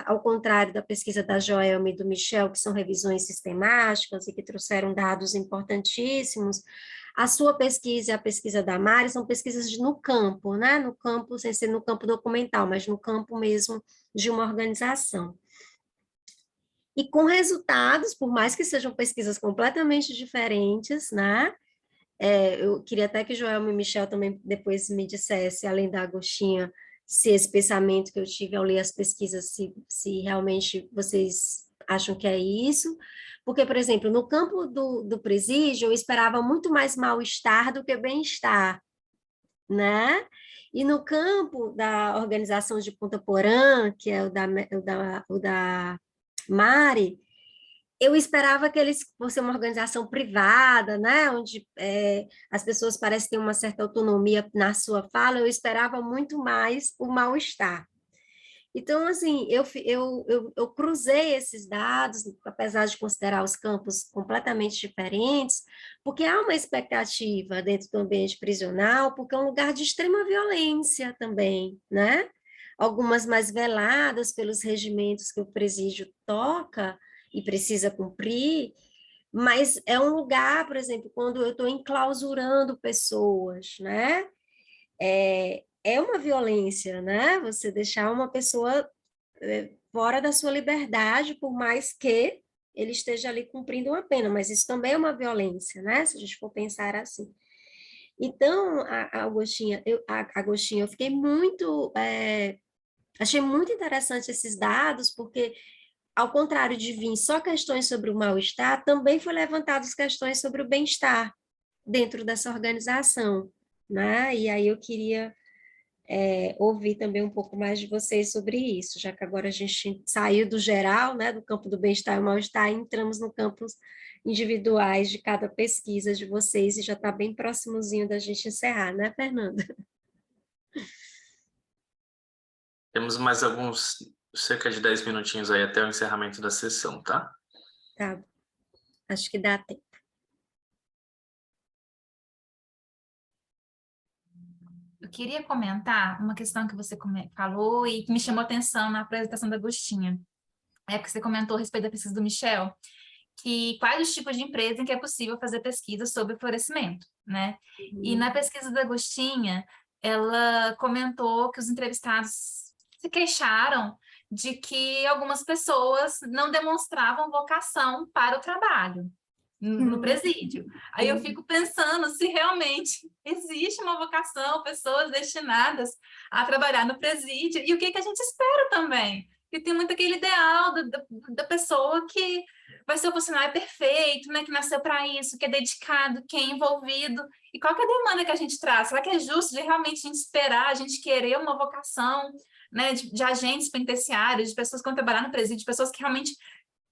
ao contrário da pesquisa da Joelma e do Michel, que são revisões sistemáticas e que trouxeram dados importantíssimos, a sua pesquisa e a pesquisa da Mari são pesquisas no campo, né? No campo, sem ser no campo documental, mas no campo mesmo de uma organização. E com resultados, por mais que sejam pesquisas completamente diferentes, né? Eu queria até que Joelma e Michel também depois me dissesse, além da Agostinha, se esse pensamento que eu tive ao ler as pesquisas, se realmente vocês acham que é isso. Porque, por exemplo, no campo do presídio, eu esperava muito mais mal-estar do que bem-estar, né? E no campo da organização de Ponta Porã, que é o da Mari, eu esperava que eles fossem uma organização privada, né, onde as pessoas parecem ter uma certa autonomia na sua fala, eu esperava muito mais o mal-estar. Então, assim, eu cruzei esses dados, apesar de considerar os campos completamente diferentes, porque há uma expectativa dentro do ambiente prisional, porque é um lugar de extrema violência também, né? Algumas mais veladas pelos regimentos que o presídio toca e precisa cumprir, mas é um lugar, por exemplo, quando eu estou enclausurando pessoas, né? É uma violência, né? Você deixar uma pessoa fora da sua liberdade, por mais que ele esteja ali cumprindo uma pena, mas isso também é uma violência, né? Se a gente for pensar assim. Então, Agostinho, eu fiquei muito, achei muito interessante esses dados, porque ao contrário de vir só questões sobre o mal-estar, também foi levantadas questões sobre o bem-estar dentro dessa organização, né? E aí eu queria ouvir também um pouco mais de vocês sobre isso, já que agora a gente saiu do geral, né, do campo do bem-estar e mal-estar, e entramos no campos individuais de cada pesquisa de vocês, e já está bem próximozinho da gente encerrar, né, Fernanda? Temos mais cerca de 10 minutinhos aí até o encerramento da sessão, tá? Tá, acho que dá tempo. Eu queria comentar uma questão que você falou e que me chamou atenção na apresentação da Agostinha. É porque você comentou a respeito da pesquisa do Michel, que quais os tipos de empresa em que é possível fazer pesquisa sobre florescimento, né? E na pesquisa da Agostinha, ela comentou que os entrevistados se queixaram de que algumas pessoas não demonstravam vocação para o trabalho no presídio. Aí eu fico pensando se realmente existe uma vocação, pessoas destinadas a trabalhar no presídio, e o que que a gente espera também. Porque tem muito aquele ideal da pessoa que vai ser o funcionário perfeito, né, que nasceu para isso, que é dedicado, que é envolvido. E qual que é a demanda que a gente traz? Será que é justo de realmente a gente esperar, a gente querer uma vocação, né, de agentes penitenciários, de pessoas que vão trabalhar no presídio, de pessoas que realmente,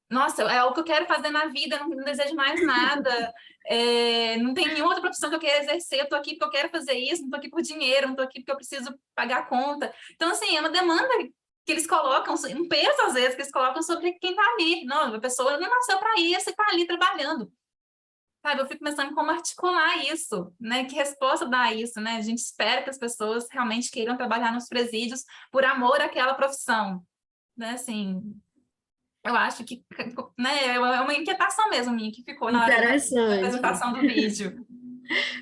nossa, é o que eu quero fazer na vida, não desejo mais nada, não tem nenhuma outra profissão que eu quero exercer, eu estou aqui porque eu quero fazer isso, não estou aqui por dinheiro, não estou aqui porque eu preciso pagar a conta. Então, assim, é uma demanda que eles colocam, um peso às vezes, que eles colocam sobre quem está ali. Não, a pessoa não nasceu para isso e está ali trabalhando. Sabe, eu fico pensando em como articular isso, né? Que resposta dar a isso, né? A gente espera que as pessoas realmente queiram trabalhar nos presídios por amor àquela profissão, né? Assim, eu acho que, né, é uma inquietação mesmo minha que ficou na hora da Interessante. apresentação do vídeo.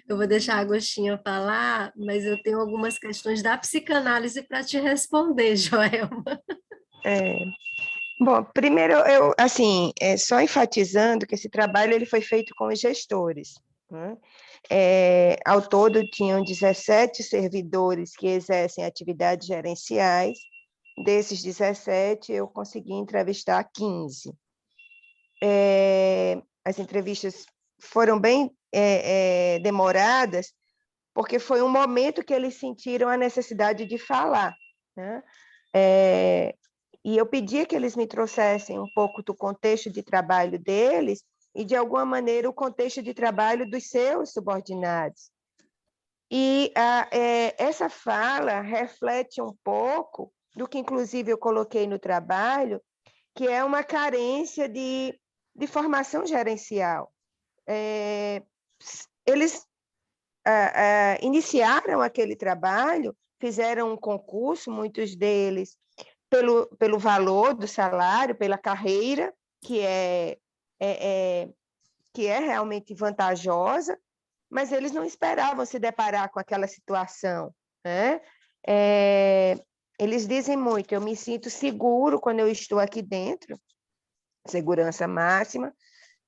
Eu vou deixar a Agostinha falar, mas eu tenho algumas questões da psicanálise para te responder, Joelma. Bom, primeiro, assim, só enfatizando que esse trabalho ele foi feito com os gestores, né? Ao todo, tinham 17 servidores que exercem atividades gerenciais. Desses 17, eu consegui entrevistar 15. As entrevistas foram bem demoradas, porque foi um momento que eles sentiram a necessidade de falar, né? E eu pedia que eles me trouxessem um pouco do contexto de trabalho deles e, de alguma maneira, o contexto de trabalho dos seus subordinados. E essa fala reflete um pouco do que, inclusive, eu coloquei no trabalho, que é uma carência de formação gerencial. Eles iniciaram aquele trabalho, fizeram um concurso, muitos deles, pelo valor do salário, pela carreira, que é realmente vantajosa, mas eles não esperavam se deparar com aquela situação, né? Eles dizem muito, eu me sinto seguro quando eu estou aqui dentro, segurança máxima,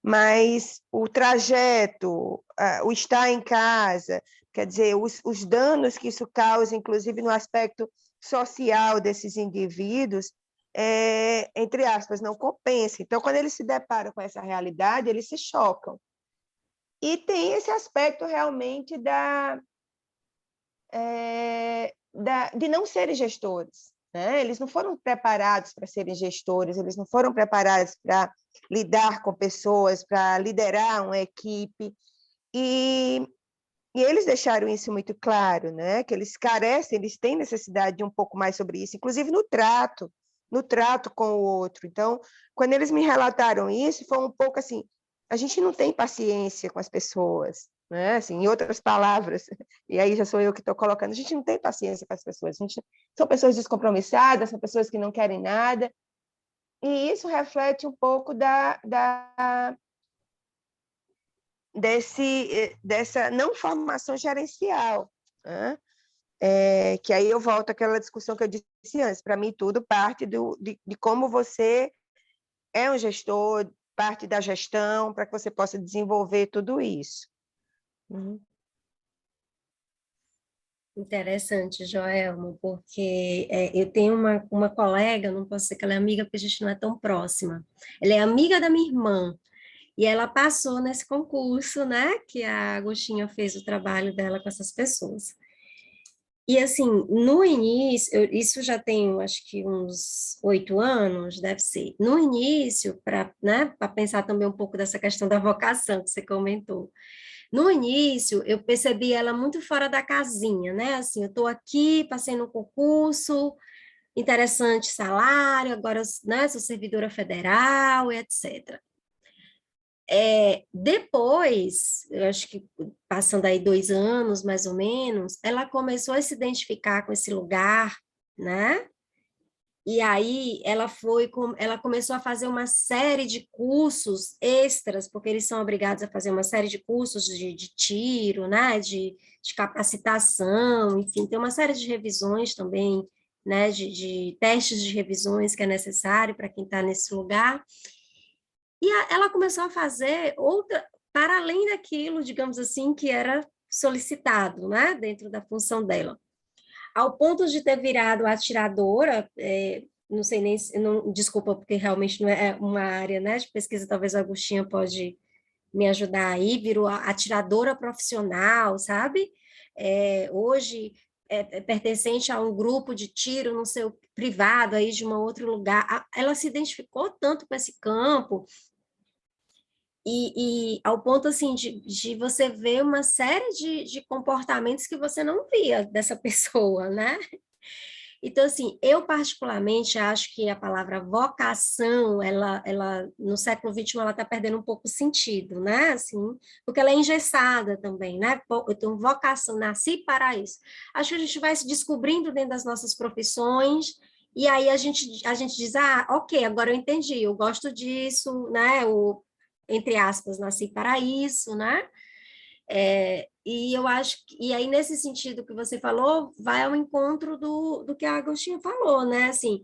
mas o trajeto, o estar em casa, quer dizer, os danos que isso causa, inclusive no aspecto social desses indivíduos, entre aspas, não compensa. Então, quando eles se deparam com essa realidade, eles se chocam. E tem esse aspecto realmente de não serem gestores, né? Eles não foram preparados para serem gestores, eles não foram preparados para lidar com pessoas, para liderar uma equipe. E eles deixaram isso muito claro, né? Que eles carecem, eles têm necessidade de um pouco mais sobre isso, inclusive no trato com o outro. Então, quando eles me relataram isso, foi um pouco assim, a gente não tem paciência com as pessoas, né? Assim, em outras palavras, e aí já sou eu que estou colocando, a gente não tem paciência com as pessoas, são pessoas descompromissadas, são pessoas que não querem nada, e isso reflete um pouco dessa não formação gerencial, né? Que aí eu volto àquela discussão que eu disse antes, para mim tudo parte de como você é um gestor, parte da gestão, para que você possa desenvolver tudo isso. Interessante, Joelma, porque eu tenho uma colega, não posso dizer que ela é amiga, porque a gente não é tão próxima. Ela é amiga da minha irmã, e ela passou nesse concurso, né, que a Agostinha fez o trabalho dela com essas pessoas. E assim, no início, isso já tem, acho que uns 8 anos, deve ser. No início, para, né, para pensar também um pouco dessa questão da vocação que você comentou. No início, eu percebi ela muito fora da casinha, né? Assim, eu estou aqui, passei no concurso, interessante salário, agora, né, sou servidora federal, e etc. Depois, eu acho que passando aí 2 anos, mais ou menos, ela começou a se identificar com esse lugar, né? E aí ela começou a fazer uma série de cursos extras, porque eles são obrigados a fazer uma série de cursos de tiro, né? De capacitação, enfim, tem uma série de revisões também, né? De testes de revisões que é necessário para quem está nesse lugar. E ela começou a fazer outra, para além daquilo, digamos assim, que era solicitado, né? Dentro da função dela ao ponto de ter virado atiradora, não sei nem, não, desculpa, porque realmente não é uma área, né, de pesquisa, talvez a Agostinha pode me ajudar aí, virou atiradora profissional, sabe? Hoje é pertencente a um grupo de tiro no seu privado aí de um outro lugar. Ela se identificou tanto com esse campo e ao ponto assim de você ver uma série de comportamentos que você não via dessa pessoa, né? Então, assim, eu particularmente acho que a palavra vocação, ela no século XXI, ela está perdendo um pouco o sentido, né? Assim, porque ela é engessada também, né? Eu tenho vocação, nasci para isso. Acho que a gente vai se descobrindo dentro das nossas profissões, e aí a gente diz, ok, agora eu entendi, eu gosto disso, né? Entre aspas, nasci para isso, né? E eu acho que, e aí nesse sentido que você falou, vai ao encontro do que a Agostinho falou, né? Assim,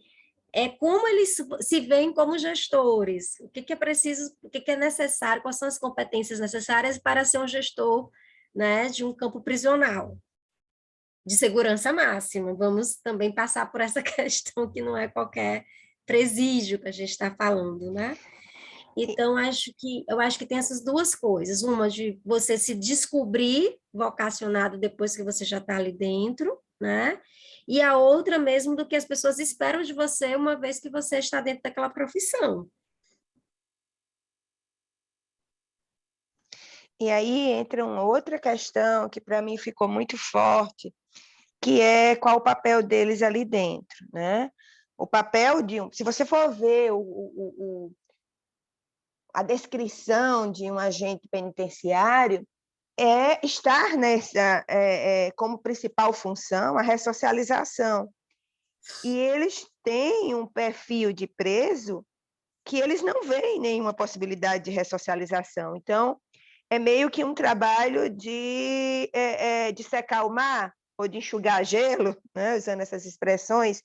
como eles se veem como gestores, o que é preciso, o que é necessário, quais são as competências necessárias para ser um gestor, né, de um campo prisional, de segurança máxima. Vamos também passar por essa questão que não é qualquer presídio que a gente está falando, né? Então, eu acho que tem essas duas coisas. Uma de você se descobrir vocacionado depois que você já está ali dentro, né? E a outra mesmo do que as pessoas esperam de você uma vez que você está dentro daquela profissão. E aí entra uma outra questão que para mim ficou muito forte, que é qual o papel deles ali dentro, né? O papel de se você for ver a descrição de um agente penitenciário, é estar nessa, como principal função, a ressocialização. E eles têm um perfil de preso que eles não veem nenhuma possibilidade de ressocialização. Então, é meio que um trabalho de secar o mar, ou de enxugar gelo, né, usando essas expressões,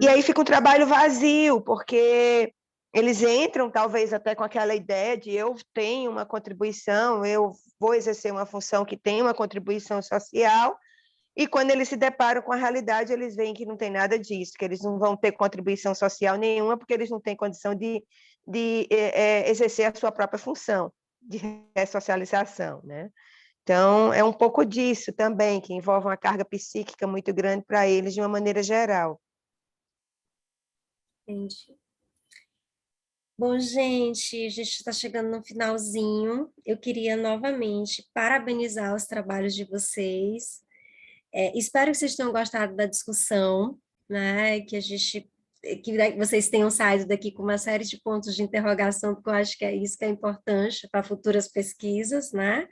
e aí fica um trabalho vazio, porque eles entram talvez até com aquela ideia de eu tenho uma contribuição, eu vou exercer uma função que tem uma contribuição social, e quando eles se deparam com a realidade, eles veem que não tem nada disso, que eles não vão ter contribuição social nenhuma, porque eles não têm condição de exercer a sua própria função de ressocialização, né? Então, é um pouco disso também, que envolve uma carga psíquica muito grande para eles, de uma maneira geral. Entendi. Bom, gente, a gente está chegando no finalzinho. Eu queria novamente parabenizar os trabalhos de vocês. Espero que vocês tenham gostado da discussão, né? Que vocês tenham saído daqui com uma série de pontos de interrogação, porque eu acho que é isso que é importante para futuras pesquisas, né?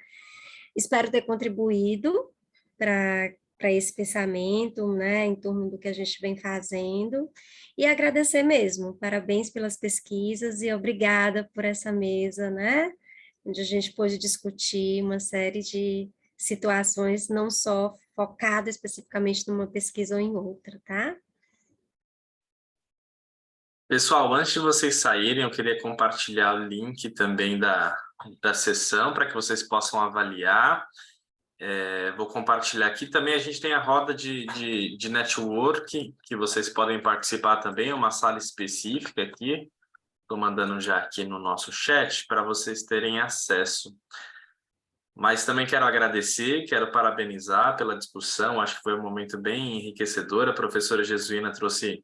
Espero ter contribuído para esse pensamento, né, em torno do que a gente vem fazendo, e agradecer mesmo, parabéns pelas pesquisas e obrigada por essa mesa, né, onde a gente pôde discutir uma série de situações, não só focada especificamente numa pesquisa ou em outra, tá? Pessoal, antes de vocês saírem, eu queria compartilhar o link também da sessão para que vocês possam avaliar. Vou compartilhar aqui. Também a gente tem a roda de network, que vocês podem participar também, é uma sala específica aqui. Estou mandando já aqui no nosso chat para vocês terem acesso. Mas também quero agradecer, quero parabenizar pela discussão, acho que foi um momento bem enriquecedor. A professora Jesuína trouxe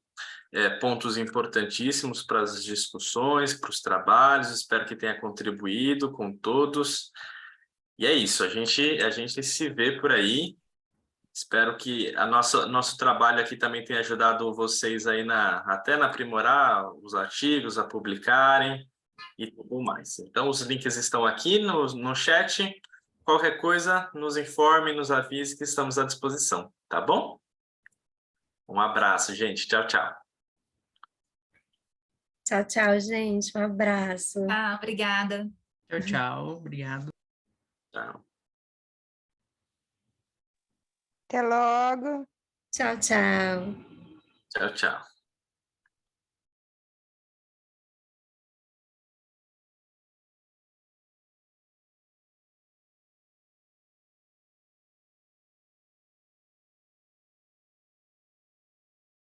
pontos importantíssimos para as discussões, para os trabalhos, espero que tenha contribuído com todos. E é isso, a gente se vê por aí. Espero que nosso trabalho aqui também tenha ajudado vocês aí até na aprimorar os artigos, a publicarem. e tudo mais. Então, os links estão aqui no chat. Qualquer coisa, nos informe, nos avise que estamos à disposição, tá bom? Um abraço, gente. Tchau, tchau. Tchau, tchau, gente. Um abraço. Ah, obrigada. Tchau, tchau. Obrigado. Tchau. Até logo. Tchau, tchau. Tchau, tchau.